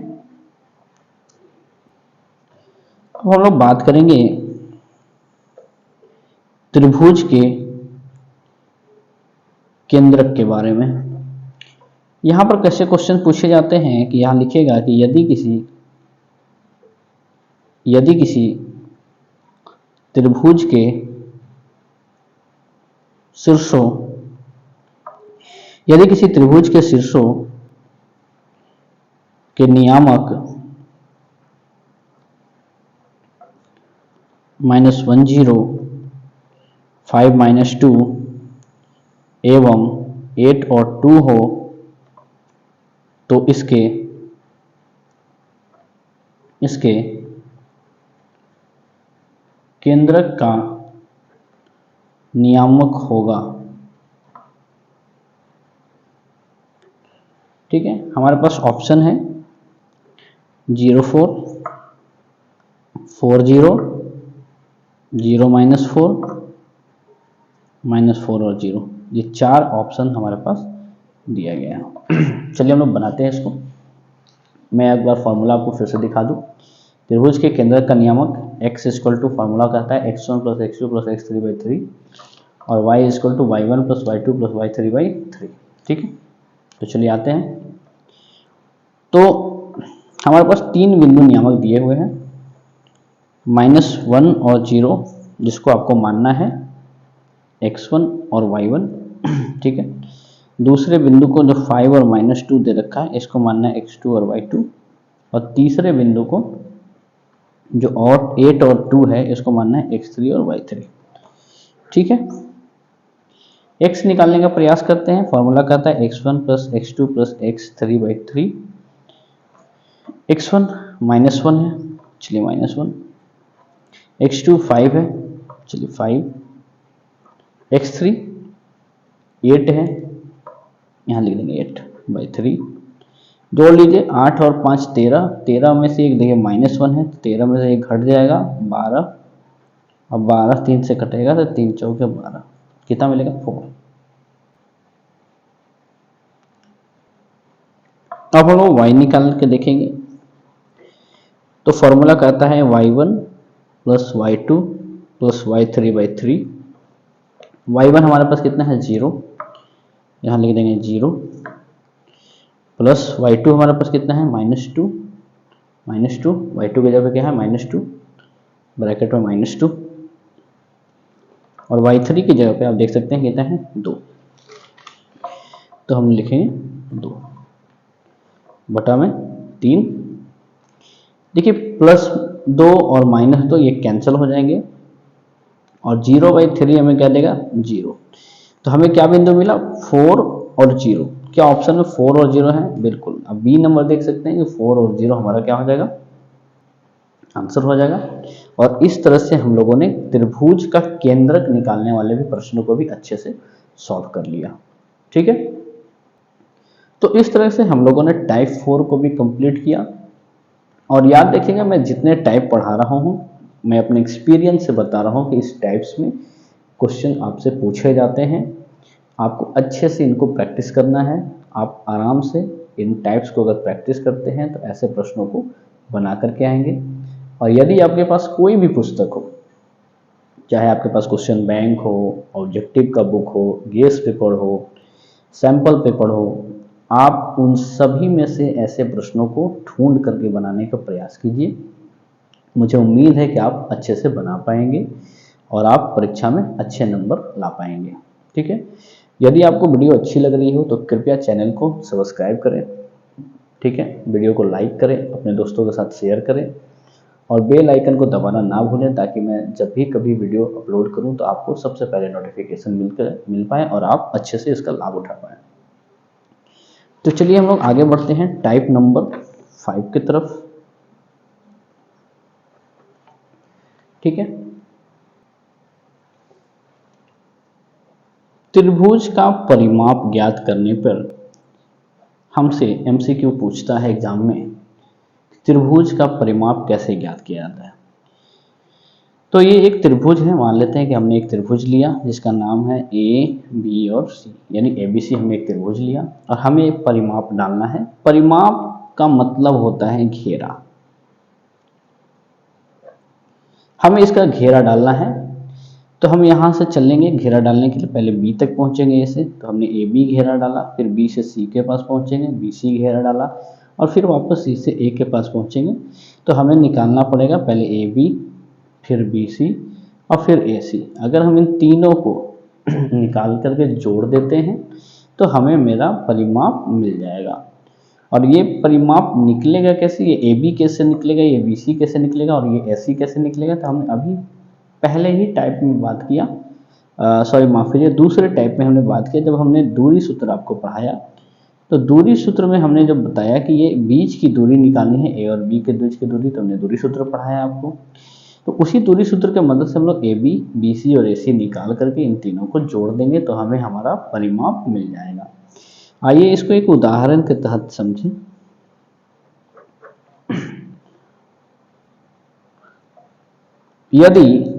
अब हम लोग बात करेंगे त्रिभुज के केंद्रक के बारे में। यहां पर कैसे क्वेश्चन पूछे जाते हैं कि यहां लिखेगा कि यदि किसी त्रिभुज के शीर्षों के नियामक -10, 5 - 2 एवं 8 और 2 हो तो इसके केंद्रक का नियामक होगा, ठीक है। हमारे पास ऑप्शन है 0 4, 4 0, 0 -4, -4 और 0। ये 4 ऑप्शन हमारे पास दिया गया है। चलिए हम लोग बनाते हैं इसको। मैं एक बार फॉर्मूला आपको फिर से दिखा दूं। त्रिभुज के केंद्र का नियामक x = फॉर्मूला कहता है x1 + x2 + x3/3 और y = y1 + y2 + y3/3, ठीक है। तो चलिए आते हैं। तो हमारे पास 3 बिंदु नियामक दिए हुए हैं, -1 और 0, जिसको आपको मानना है x1 और y1, ठीक है। दूसरे बिंदु को जो 5 और -2 दे रखा है इसको मानना है x2 और y2, और तीसरे बिंदु को जो और 8 और 2 है इसको मानना है x3 और y3, ठीक है। x निकालने का प्रयास करते हैं। फॉर्मूला कहता है x1 + x2 + x3/3। x1 -1 है, चलिए -1, x2 5 है, चलिए 5, x3 8 है, यहाँ लिख देंगे 8/3। जोड़ लीजिए 8 और 5 13, 13 में से एक देखिए -1 है तो 13 में से एक घट जाएगा 12, अब 12 3 से कटेगा तो 3 चौके 12, कितना मिलेगा 4। अब हम लोग y निकाल के देखेंगे। तो फॉर्मूला कहता है y1 + y2 + y3/3। y1 हमारे पास कितना है 0, यहाँ लिख देंगे 0, प्लस y2 हमारे पास कितना है -2, y2 की जगह क्या है -2, ब्रैकेट में -2, और y3 की जगह पे आप देख सकते हैं कितना है 2, तो हम लिखेंगे 2 बटा में 3। देखिए +2 और -2 ये कैंसिल हो जाएंगे और 0/3 हमें क्या देगा 0। तो हमें क्या बिंदु मिला 4 और 0। क्या ऑप्शन में 4 और 0 है? बिल्कुल। अब बी नंबर देख सकते हैं कि 4 और 0 हमारा क्या हो जाएगा, आंसर हो जाएगा। और इस तरह से हम लोगों ने त्रिभुज का केंद्रक निकालने वाले भी प्रश्नों को भी अच्छे से सॉल्व कर लिया, ठीक है। तो इस तरह से हम लोगों ने टाइप 4 को भी कंप्लीट किया। और याद रखिएगा मैं जितने टाइप पढ़ा रहा हूँ मैं अपने एक्सपीरियंस से बता रहा हूँ कि इस टाइप्स में क्वेश्चन आपसे पूछे जाते हैं। आपको अच्छे से इनको प्रैक्टिस करना है। आप आराम से इन टाइप्स को अगर प्रैक्टिस करते हैं तो ऐसे प्रश्नों को बना करके आएंगे। और यदि आपके पास कोई भी पुस्तक हो, चाहे आपके पास क्वेश्चन बैंक हो, ऑब्जेक्टिव का बुक हो, गेस पेपर हो, सैम्पल पेपर हो, आप उन सभी में से ऐसे प्रश्नों को ढूंढ करके बनाने का प्रयास कीजिए। मुझे उम्मीद है कि आप अच्छे से बना पाएंगे और आप परीक्षा में अच्छे नंबर ला पाएंगे, ठीक है। यदि आपको वीडियो अच्छी लग रही हो तो कृपया चैनल को सब्सक्राइब करें, ठीक है। वीडियो को लाइक करें, अपने दोस्तों के साथ शेयर करें और बेल आइकन को दबाना ना भूलें, ताकि मैं जब भी कभी वीडियो अपलोड करूं तो आपको सबसे पहले नोटिफिकेशन मिल पाए और आप अच्छे से इसका लाभ उठा पाएँ। तो चलिए हम लोग आगे बढ़ते हैं टाइप नंबर 5 की तरफ। ठीक है, त्रिभुज का परिमाप ज्ञात करने पर हमसे एमसीक्यू पूछता है एग्जाम में, त्रिभुज का परिमाप कैसे ज्ञात किया जाता है। तो ये एक त्रिभुज है, मान लेते हैं कि हमने एक त्रिभुज लिया जिसका नाम है ए बी और सी, यानी एबीसी हमने एक त्रिभुज लिया और हमें परिमाप डालना है। परिमाप का मतलब होता है घेरा, हमें इसका घेरा डालना है। तो हम यहाँ से चलेंगे, घेरा डालने के लिए पहले बी तक पहुँचेंगे ऐसे, तो हमने ए बी घेरा डाला, फिर बी से सी के पास पहुँचेंगे, बी सी घेरा डाला और फिर वापस सी से ए के पास पहुँचेंगे। तो हमें निकालना पड़ेगा पहले ए बी, फिर बी सी और फिर ए सी। अगर हम इन तीनों को निकाल करके जोड़ देते हैं तो हमें मेरा परिमाप मिल जाएगा। और ये परिमाप निकलेगा कैसे, ये ए बी कैसे निकलेगा, ये बी सी कैसे निकलेगा और ये ए सी कैसे निकलेगा, तो हमने अभी पहले ही टाइप में बात किया, सॉरी माफ कीजिए, दूसरे टाइप में हमने बात किया जब हमने दूरी सूत्र आपको पढ़ाया। तो दूरी सूत्र में हमने जब बताया कि ये बीच की दूरी निकालनी है, ए और बी के बीच की दूरी, तो हमने दूरी सूत्र पढ़ाया आपको। तो उसी दूरी सूत्र के मदद से हम लोग ए बी, बी सी और ए सी निकाल करके इन तीनों को जोड़ देंगे तो हमें हमारा परिमाप मिल जाएगा। आइए इसको एक उदाहरण के तहत समझें। यदि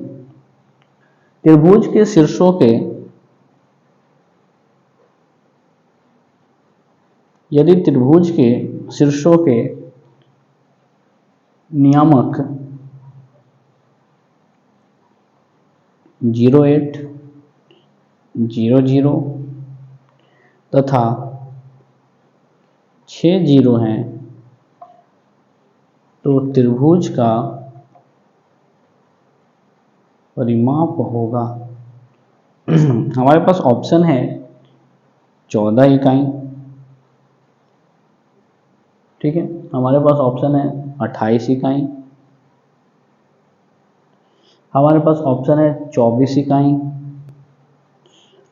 त्रिभुज के शीर्षों के नियामक 08, 00 तथा 60 हैं, तो त्रिभुज का परिमाप होगा हमारे पास ऑप्शन है 14 इकाई, ठीक है, हमारे पास ऑप्शन है 28 इकाई, हमारे पास ऑप्शन है 24 इकाई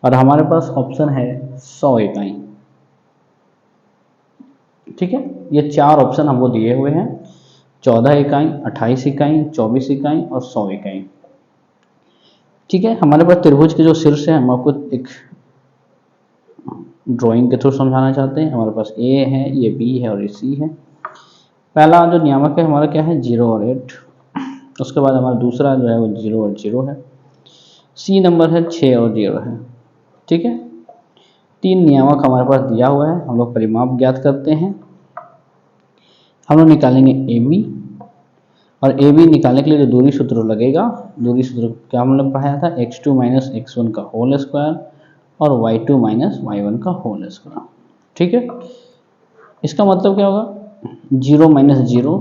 और हमारे पास ऑप्शन है 100 इकाई। ठीक है, ये 4 ऑप्शन हमको दिए हुए हैं, 14 इकाई, 28 इकाई, 24 इकाई और 100 इकाई। ठीक है, हमारे पास त्रिभुज के जो शीर्ष है हम आपको एक ड्राइंग के थ्रू समझाना चाहते हैं। हमारे पास ए है, ये बी है और ये सी है। पहला जो नियामक है हमारा क्या है, 0 और 8। उसके बाद हमारा दूसरा जो है वो 0 और 0 है। सी नंबर है 6 और 0 है। ठीक है, 3 नियामक हमारे पास दिया हुआ है, हम लोग परिमाप ज्ञात करते हैं। हम लोग निकालेंगे ए बी और ए बी निकालने के लिए जो दूरी सूत्र लगेगा, दूरी सूत्र क्या हम लोग पढ़ाया था, x2 माइनस x1 का होल स्क्वायर और y2 माइनस y1 का होल स्क्वायर। ठीक है, इसका मतलब क्या होगा, 0 माइनस 0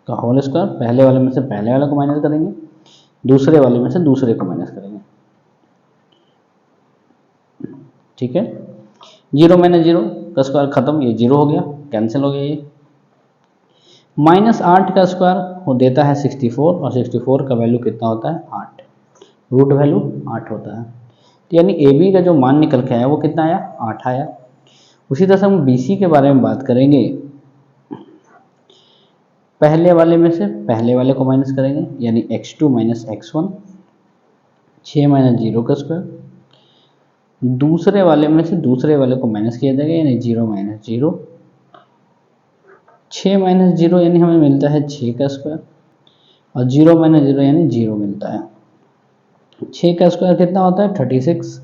का होल स्क्वायर, पहले वाले में से पहले वाले को माइनस करेंगे, दूसरे वाले में से दूसरे को माइनस करेंगे। ठीक है, 0 माइनस 0 का स्क्वायर खत्म, ये 0 हो गया, कैंसिल हो गया ये। -8 का स्क्वायर वो देता है 64 और 64 का वैल्यू कितना होता है, 8, रूट वैल्यू 8 होता है। तो यानी ए बी का जो मान निकल के आया वो कितना आया, 8 आया। उसी तरह से हम बी सी के बारे में बात करेंगे, पहले वाले में से पहले वाले को माइनस करेंगे, यानी x2 माइनस x1, 6 माइनस 0 का स्क्वायर, दूसरे वाले में से दूसरे वाले को माइनस किया जाएगा, यानी 0 माइनस 0, 6 माइनस 0 यानी हमें मिलता है 6 का स्क्वायर और 0 माइनस 0 यानी 0 मिलता है। 6 का स्क्वायर कितना होता है, 36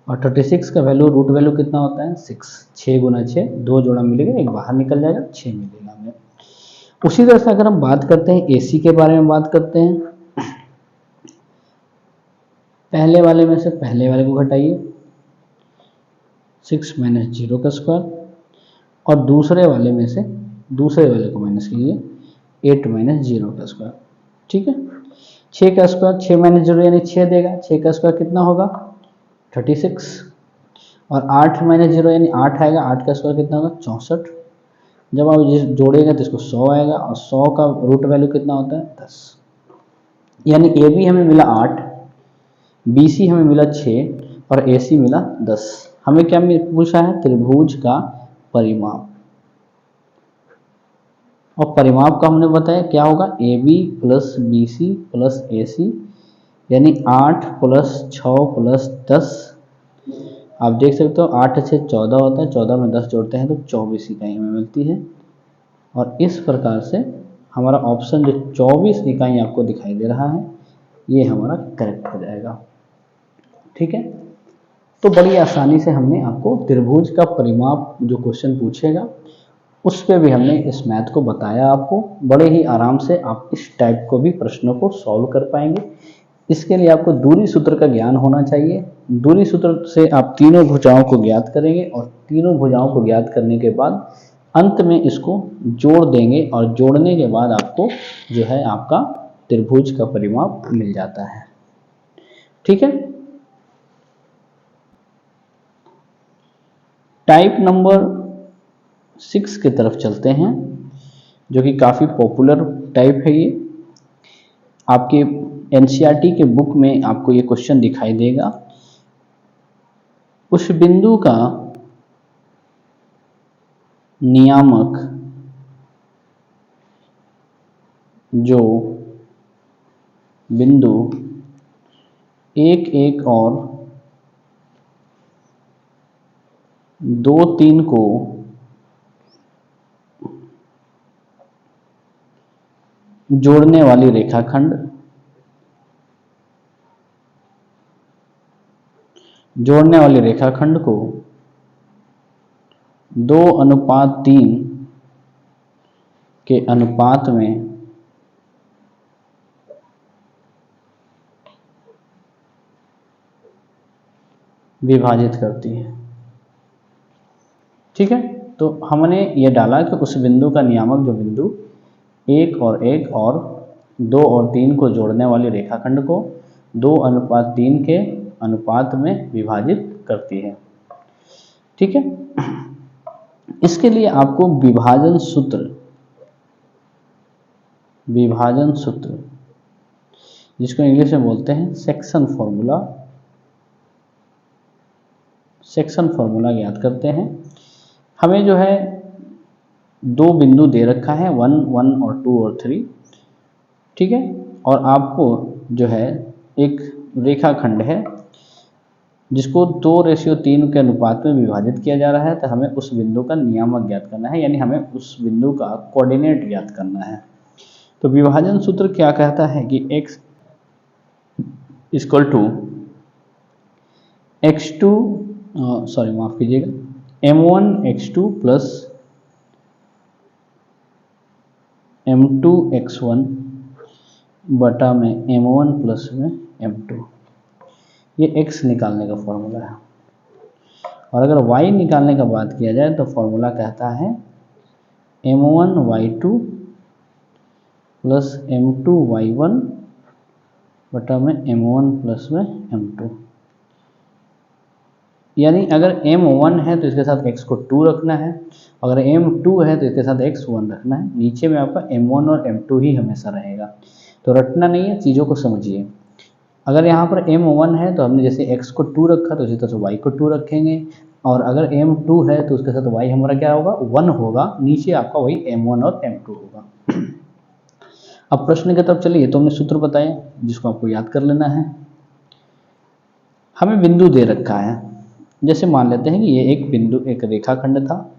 और 36 का वैल्यू रूट वैल्यू कितना होता है, 6। 6 गुना 6, 2 जोड़ा मिलेगा, एक बाहर निकल जाएगा, 6 मिलेगा हमें। उसी तरह से अगर हम बात करते हैं AC के बारे में बात करते हैं, पहले वाले में से पहले वाले को घटाइए, 6 माइनस 0 का स्क्वायर और दूसरे वाले में से दूसरे वाले को माइनस कीजिए, 8 माइनस 0 का स्क्वायर। ठीक है, 6 का स्क्वायर 6 माइनस 0 यानी 6 देगा, 6 का स्क्वायर कितना होगा, 36 और 8 माइनस 0 यानी 8 आएगा, 8 का स्क्वायर कितना होगा, 64। जब आप जिस जोड़ेगा तो इसको 100 आएगा, और 100 का रूट वैल्यू कितना होता है 10। यानी ए बी हमें मिला 8, बी सी हमें मिला 6 और ए सी मिला 10। हमें क्या पूछा है, त्रिभुज का परिमाप। और परिमाप का हमने बताया क्या होगा, A B plus B C plus A C, यानी 8 प्लस 6 प्लस 10। आप देख सकते हो 8 से 14 होता है, 14 में 10 जोड़ते हैं तो 24 इकाई हमें मिलती है। और इस प्रकार से हमारा ऑप्शन जो 24 इकाई आपको दिखाई दे रहा है ये हमारा करेक्ट हो जाएगा। ठीक है, तो बड़ी आसानी से हमने आपको त्रिभुज का परिमाप जो क्वेश्चन पूछेगा उस पे भी हमने इस मैथ को बताया आपको। बड़े ही आराम से आप इस टाइप को भी प्रश्नों को सॉल्व कर पाएंगे। इसके लिए आपको दूरी सूत्र का ज्ञान होना चाहिए। दूरी सूत्र से आप तीनों भुजाओं को ज्ञात करेंगे और तीनों भुजाओं को ज्ञात करने के बाद अंत में इसको जोड़ देंगे और जोड़ने के बाद आपको जो है आपका त्रिभुज का परिमाप मिल जाता है। ठीक है, टाइप नंबर 6 की तरफ चलते हैं, जो कि काफ़ी पॉपुलर टाइप है। ये आपके एनसीईआरटी के बुक में आपको ये क्वेश्चन दिखाई देगा। उस बिंदु का नियामक जो बिंदु 1, 1 और 2, 3 को जोड़ने वाली रेखाखंड को 2:3 के अनुपात में विभाजित करती है। ठीक है, तो हमने ये डाला कि उस बिंदु का नियामक जो बिंदु 1 और 1 और 2 और 3 को जोड़ने वाली रेखाखंड को 2:3 के अनुपात में विभाजित करती है। ठीक है, इसके लिए आपको विभाजन सूत्र जिसको इंग्लिश में बोलते हैं सेक्शन फॉर्मूला याद करते हैं। हमें जो है 2 बिंदु दे रखा है 1, 1 और 2 और 3। ठीक है, और आपको जो है एक रेखाखंड है जिसको 2:3 के अनुपात में विभाजित किया जा रहा है, तो हमें उस बिंदु का नियामक ज्ञात करना है, यानी हमें उस बिंदु का कोऑर्डिनेट ज्ञात करना है। तो विभाजन सूत्र क्या कहता है कि x इक्वल टू x2 माफ कीजिएगा m1 x2 plus m2 x1 बटा में m1 प्लस में m2, ये x निकालने का फॉर्मूला है। और अगर y निकालने का बात किया जाए तो फॉर्मूला कहता है m1 y2 plus m2 y1 बटा में m1 प्लस में m2। यानी अगर m1 है तो इसके साथ x को 2 रखना है, अगर m2 है तो इसके साथ x 1 रखना है। नीचे में आपका m1 और m2 ही हमेशा रहेगा, तो रटना नहीं है, चीज़ों को समझिए। अगर यहाँ पर m1 है तो हमने जैसे x को 2 रखा तो इसी तरह से y को 2 रखेंगे, और अगर m2 है तो उसके साथ y हमारा क्या होगा 1 होगा, नीचे आपका वही m1 और m2 होगा। अब प्रश्न की तरफ चलिए, तो हमने सूत्र बताया जिसको आपको याद कर लेना है। हमें बिंदु दे रखा है, जैसे मान लेते हैं कि ये एक बिंदु एक रेखाखंड था,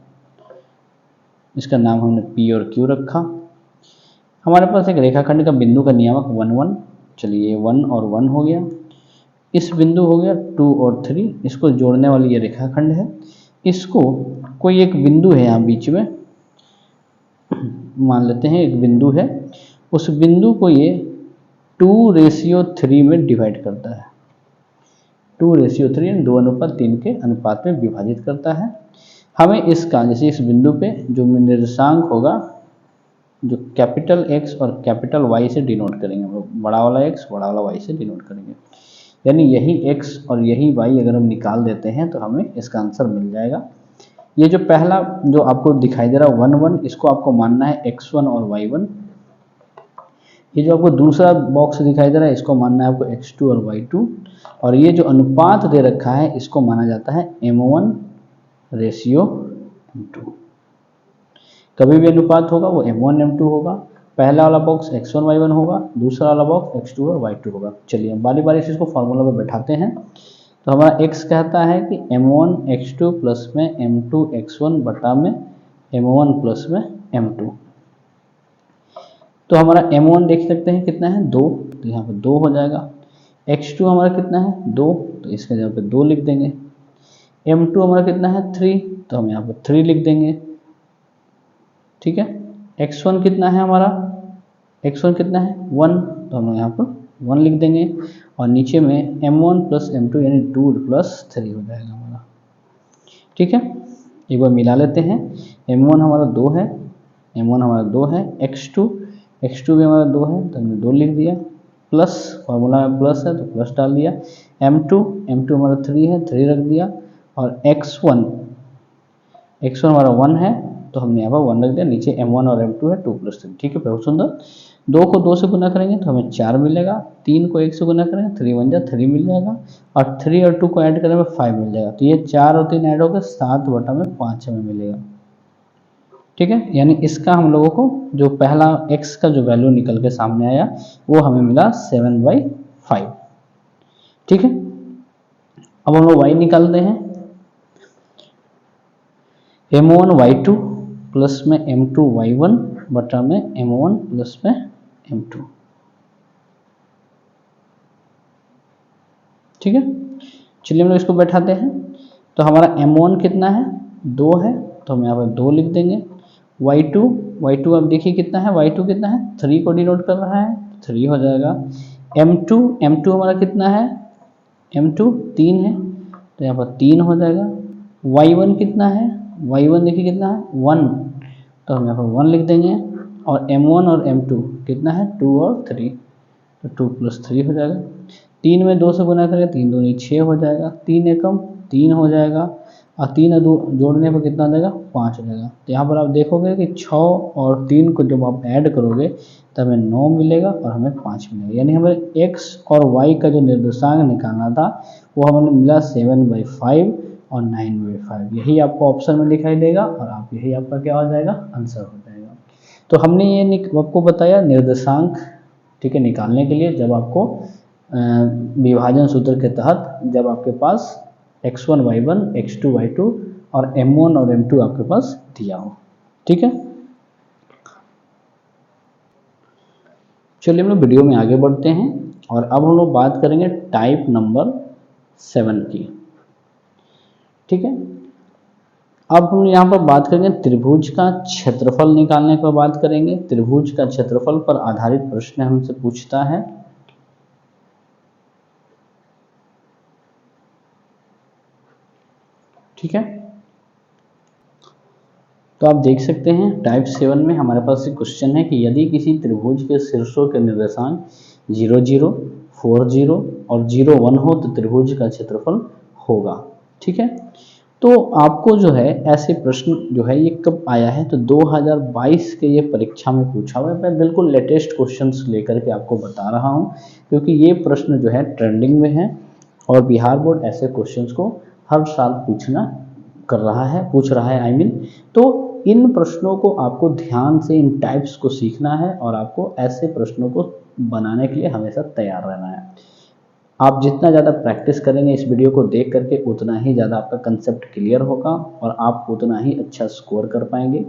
इसका नाम हमने P और Q रखा। हमारे पास एक रेखाखंड का बिंदु का नियामक 1, 1, चलिए 1 और 1 हो गया। इस बिंदु हो गया 2 और 3, इसको जोड़ने वाली ये रेखाखंड है। इसको कोई एक बिंदु है यहाँ बीच में, मान लेते हैं एक बिंदु है, उस बिंदु को ये 2:3 में डिवाइड करता है। 2:3 2:3 के अनुपात में विभाजित करता है। हमें इसका जैसे इस बिंदु पे जो निर्देशांक होगा जो कैपिटल X और कैपिटल Y से डिनोट करेंगे, हम लोग बड़ा वाला X बड़ा वाला Y से डिनोट करेंगे, यानी यही X और यही Y अगर हम निकाल देते हैं तो हमें इसका आंसर मिल जाएगा। ये जो पहला जो आपको दिखाई दे रहा है 1 1, इसको आपको मानना है x1 और y1। ये जो आपको दूसरा बॉक्स दिखाई दे रहा है इसको मानना है आपको x2 और y2। और ये जो अनुपात दे रखा है इसको माना जाता है m1 रेशियो m2। कभी भी अनुपात होगा वो m1 m2 होगा। पहला वाला बॉक्स x1 y1 होगा, दूसरा वाला बॉक्स x2 और y2 होगा। चलिए बारी बारी से इसको फॉर्मूला में बैठाते हैं। तो हमारा x कहता है कि m1 x2 प्लस में m2 x1 बटा में m1 प्लस में m2। तो हमारा m1 देख सकते हैं कितना है 2, तो यहाँ पे 2 हो जाएगा। x2 हमारा कितना है 2, तो इसके जगह पे 2 लिख देंगे। m2 हमारा कितना है 3, तो हम यहाँ पे 3 लिख देंगे। ठीक है, x1 कितना है हमारा, x1 कितना है 1, तो हम यहाँ पर 1 लिख देंगे। और नीचे में m1 प्लस m2 यानी 2 प्लस 3 हो जाएगा हमारा। ठीक है, एक बार मिला लेते हैं। m1 हमारा 2 है, m1 हमारा 2 है, x2 भी हमारा 2 है तो हमने 2 लिख दिया, प्लस फॉर्मूला में प्लस है तो प्लस डाल दिया। m2 हमारा 3 है, 3 रख दिया। और x1 हमारा 1 है तो हमने यहाँ पर 1 रख दिया। नीचे m1 और m2 है 2 प्लस 3। ठीक है, बहुत सुंदर। 2 को 2 से गुना करेंगे तो हमें 4 मिलेगा। 3 को 1 से गुना करेंगे 3 बन जाए 3 मिल जाएगा। और 3 और 2 को ऐड करेंगे 5 मिल जाएगा। तो ये 4 और 3 ऐड होकर 7 बटा में 5 हमें मिलेगा। ठीक है, यानी इसका हम लोगों को जो पहला x का जो वैल्यू निकल के सामने आया वो हमें मिला 7/5। ठीक है, अब हम लोग y निकालते हैं। m1 y2 प्लस में m2 y1 बटा में m1 प्लस में m2। ठीक है, चलिए हम लोग इसको बैठाते हैं। तो हमारा m1 कितना है 2 है, तो हम यहाँ पर 2 लिख देंगे। y2 अब देखिए कितना है, y2 कितना है 3 को डिनोट कर रहा है, 3 हो जाएगा। m2 हमारा कितना है, m2 3 है तो यहाँ पर 3 हो जाएगा। y1 कितना है, y1 देखिए कितना है 1, तो हम यहाँ पर 1 लिख देंगे। और m1 और m2 कितना है 2 और 3, तो 2 प्लस 3 हो जाएगा। 3 में 2 से गुना करेंगे 3 दूनी 6 हो जाएगा, 3 एकम 3 हो जाएगा। और 3 और 2 जोड़ने पर कितना आ जाएगा 5 हो जाएगा। तो यहाँ पर आप देखोगे कि 6 और 3 को जब आप ऐड करोगे तो हमें 9 मिलेगा और हमें 5 मिलेगा। यानी हमें x और y का जो निर्देशांक निकालना था वो हमें मिला 7/5 और 9/5। यही आपको ऑप्शन में दिखाई देगा और आप यही आपका क्या हो जाएगा आंसर हो जाएगा। तो हमने ये आपको बताया निर्देशांक, ठीक है, निकालने के लिए जब आपको विभाजन सूत्र के तहत जब आपके पास x1 y1 x2 y2 और m1 और m2 आपके पास दिया हो। ठीक है, चलिए हम लोग वीडियो में आगे बढ़ते हैं और अब हम लोग बात करेंगे टाइप नंबर 7 की। ठीक है, अब हम यहाँ पर बात करेंगे त्रिभुज का क्षेत्रफल निकालने की बात करेंगे। त्रिभुज का क्षेत्रफल पर आधारित प्रश्न हमसे पूछता है। ठीक है, तो आप देख सकते हैं टाइप 7 में हमारे पास एक क्वेश्चन है कि यदि किसी त्रिभुज के शीर्षों के निर्देशांक 0 0 4 0 और 0 1 हो तो त्रिभुज का क्षेत्रफल होगा। ठीक है, तो आपको जो है ऐसे प्रश्न जो है ये कब आया है, तो 2022 के ये परीक्षा में पूछा हुआ है। मैं बिल्कुल लेटेस्ट क्वेश्चंस लेकर के आपको बता रहा हूँ क्योंकि ये प्रश्न जो है ट्रेंडिंग में है और बिहार बोर्ड ऐसे क्वेश्चंस को हर साल पूछ रहा है आई मीन। तो इन प्रश्नों को आपको ध्यान से इन टाइप्स को सीखना है और आपको ऐसे प्रश्नों को बनाने के लिए हमेशा तैयार रहना है। आप जितना ज़्यादा प्रैक्टिस करेंगे इस वीडियो को देख करके उतना ही ज़्यादा आपका कंसेप्ट क्लियर होगा और आप उतना ही अच्छा स्कोर कर पाएंगे।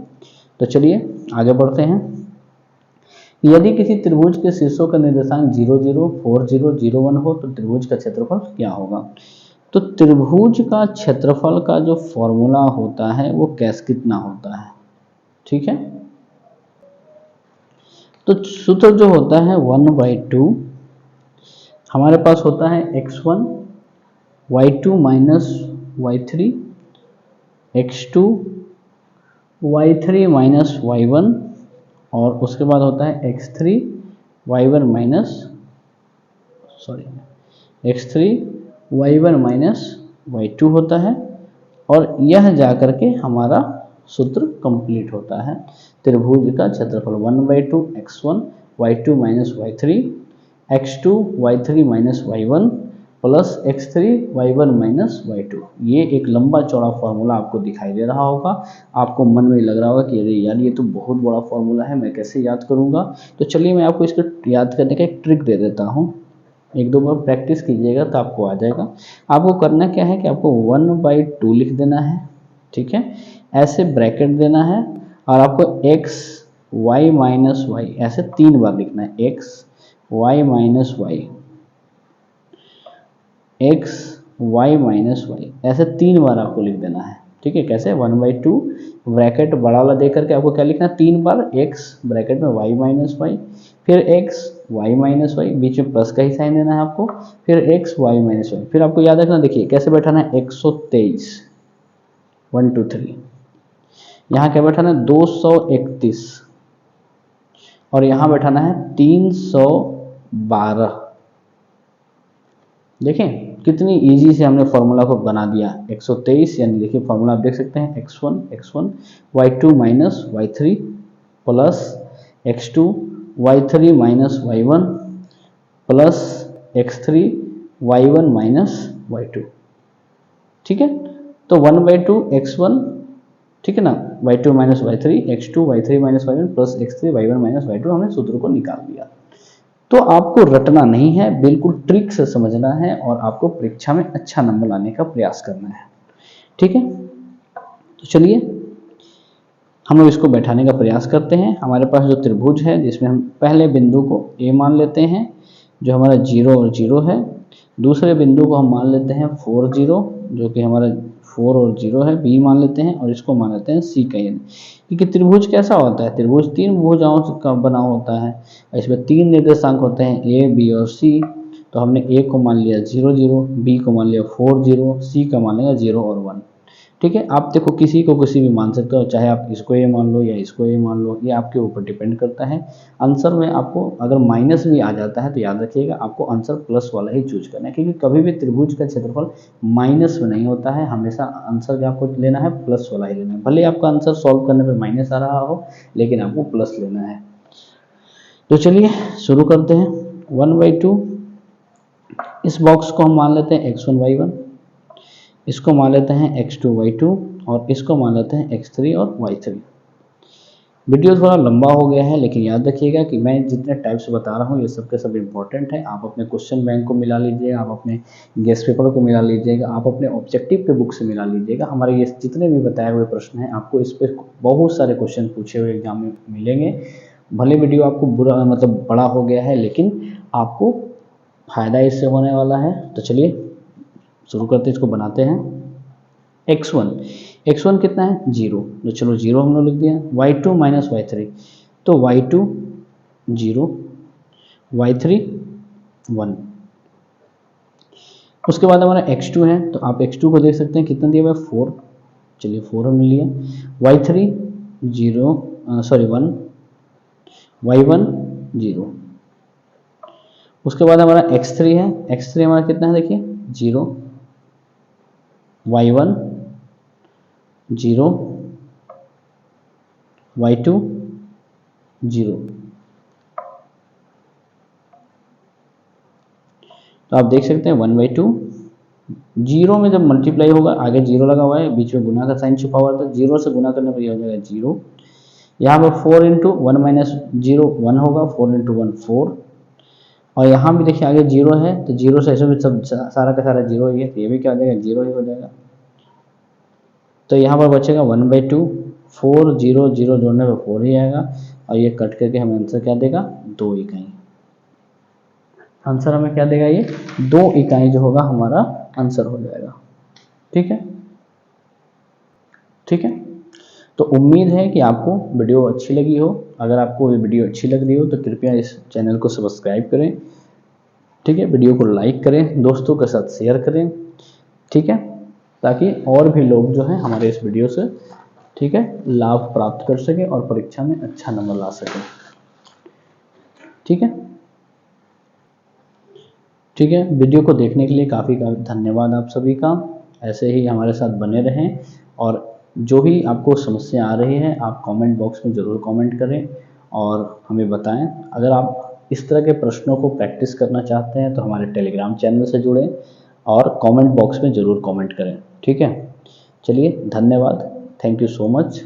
तो चलिए आगे बढ़ते हैं। यदि किसी त्रिभुज के शीर्षों का निर्देशांक 0 0 4 0 0 1 हो तो त्रिभुज का क्षेत्रफल क्या होगा। तो त्रिभुज का क्षेत्रफल का जो फॉर्मूला होता है वो कितना होता है। ठीक है, तो सूत्र जो होता है 1/2 हमारे पास होता है x1 y2 minus y3 x2 y3 minus y1 और उसके बाद होता है x3 y1 minus x3 y1 minus y2 होता है। और यह जा करके हमारा सूत्र कंप्लीट होता है। त्रिभुज का क्षेत्रफल 1/2 x1 y2 minus y3 x2 y3 minus y1 plus x3 y1 minus y2। ये एक लंबा चौड़ा फॉर्मूला आपको दिखाई दे रहा होगा। आपको मन में लग रहा होगा कि अरे यार ये तो बहुत बड़ा फॉर्मूला है, मैं कैसे याद करूँगा। तो चलिए मैं आपको इसको याद करने का एक ट्रिक दे देता हूँ। एक दो बार प्रैक्टिस कीजिएगा तो आपको आ जाएगा। आपको करना क्या है कि आपको 1/2 लिख देना है, ठीक है, ऐसे ब्रैकेट देना है और आपको x y माइनस वाई ऐसे 3 बार लिखना है। x y minus y, x y minus y ऐसे 3 बार आपको लिख देना है, ठीक है। कैसे 1/2 ब्रैकेट बड़ा वाला दे करके आपको क्या लिखना है 3 बार x ब्रैकेट में y माइनस वाई, फिर x y माइनस वाई, बीच में प्लस का ही साइन देना है आपको, फिर x y माइनस वाई। फिर आपको याद रखना, देखिए कैसे बैठाना है 123 1 2 3, यहाँ क्या बैठाना है 231 और यहाँ बैठाना है 312। देखें कितनी इजी से हमने फॉर्मूला को बना दिया। 123 यानी देखिए फॉर्मूला आप देख सकते हैं x1 y2 minus y3 plus x2 y3 minus y1 plus x3 y1 minus y2, ठीक है। तो 1/2 x1, ठीक है ना, y2 minus y3 x2 y3 minus y1 plus x3 y1 minus y2 हमने सूत्र को निकाल दिया। तो आपको रटना नहीं है, बिल्कुल ट्रिक से समझना है और आपको परीक्षा में अच्छा नंबर लाने का प्रयास करना है, ठीक है। तो चलिए हम लोग इसको बैठाने का प्रयास करते हैं। हमारे पास जो त्रिभुज है जिसमें हम पहले बिंदु को A मान लेते हैं जो हमारा 0 और 0 है, दूसरे बिंदु को हम मान लेते हैं 4 0 जो कि हमारा 4 और 0 है, B मान लेते हैं और इसको मान लेते हैं C का n। क्योंकि त्रिभुज कैसा होता है, त्रिभुज 3 भुजाओं का बना होता है, इसमें 3 निर्देशांक होते हैं A B और C। तो हमने A को मान लिया 0 0, B को मान लिया 4 0, C का मान लिया 0 और 1, ठीक है। आप देखो किसी को किसी भी मान सकते हो, चाहे आप इसको ये मान लो या इसको ये मान लो, ये आपके ऊपर डिपेंड करता है। आंसर में आपको अगर माइनस भी आ जाता है तो याद रखिएगा आपको आंसर प्लस वाला ही चूज करना है, क्योंकि कभी भी त्रिभुज का क्षेत्रफल माइनस में नहीं होता है, हमेशा आंसर जो आपको लेना है प्लस वाला ही लेना है। भले आपका आंसर सॉल्व करने पर माइनस आ रहा हो लेकिन आपको प्लस लेना है। तो चलिए शुरू करते हैं। 1/2 इस बॉक्स को हम मान लेते हैं x1 y1, इसको मान लेते हैं x2 y2 और इसको मान लेते हैं x3 और y3। वीडियो थोड़ा लंबा हो गया है लेकिन याद रखिएगा कि मैं जितने टाइप से बता रहा हूँ ये सब के सब इम्पोर्टेंट है। आप अपने क्वेश्चन बैंक को मिला लीजिएगा, आप अपने गेस्ट पेपर को मिला लीजिएगा, आप अपने ऑब्जेक्टिव के बुक से मिला लीजिएगा। हमारे ये जितने भी बताए हुए प्रश्न हैं आपको इस पर बहुत सारे क्वेश्चन पूछे हुए एग्जाम में मिलेंगे। भले वीडियो आपको बुरा मतलब बड़ा हो गया है लेकिन आपको फ़ायदा इससे होने वाला है। तो चलिए शुरू करते हैं, इसको बनाते हैं। x1 कितना है 0, तो चलो 0 हम लोग लिख दिया। y2 माइनस y3, तो y2 0 y3 1। उसके बाद हमारा x2 है, तो आप x2 को देख सकते हैं कितना दिया हुआ है 4, चलिए 4 हमने लिया। y3 1, y1 0। उसके बाद हमारा x3 है, x3 हमारा कितना है देखिए 0 y1 0 y2 0। तो आप देख सकते हैं 1/2 जीरो में जब मल्टीप्लाई होगा आगे जीरो लगा हुआ है, बीच में गुना का साइन छुपा हुआ था, जीरो से गुना करने पर यह हो जाएगा 0। यहाँ पर 4 इंटू 1 माइनस 0 1 होगा, 4 इंटू 1 4। और यहाँ भी देखिए आगे जीरो है तो जीरो से ऐसे भी सब सारा का सारा जीरो ही है, तो ये भी क्या हो जाएगा 0 ही हो जाएगा। तो यहाँ पर बचेगा 1/2, 4 0 0 जोड़ने पर 4 ही आएगा और ये कट करके हमें आंसर क्या देगा 2 इकाई। आंसर हमें क्या देगा, ये 2 इकाई जो होगा हमारा आंसर हो जाएगा। ठीक है, ठीक है। तो उम्मीद है कि आपको वीडियो अच्छी लगी हो। अगर आपको ये वीडियो अच्छी लग रही हो तो कृपया इस चैनल को सब्सक्राइब करें, ठीक है। वीडियो को लाइक करें, दोस्तों के साथ शेयर करें, ठीक है, ताकि और भी लोग जो हैं हमारे इस वीडियो से, ठीक है, लाभ प्राप्त कर सकें और परीक्षा में अच्छा नंबर ला सकें। ठीक है, ठीक है। वीडियो को देखने के लिए काफ़ी धन्यवाद आप सभी का। ऐसे ही हमारे साथ बने रहें, और जो भी आपको समस्या आ रही है आप कमेंट बॉक्स में ज़रूर कमेंट करें और हमें बताएं। अगर आप इस तरह के प्रश्नों को प्रैक्टिस करना चाहते हैं तो हमारे टेलीग्राम चैनल से जुड़ें और कमेंट बॉक्स में ज़रूर कमेंट करें। ठीक है, चलिए धन्यवाद, थैंक यू सो मच।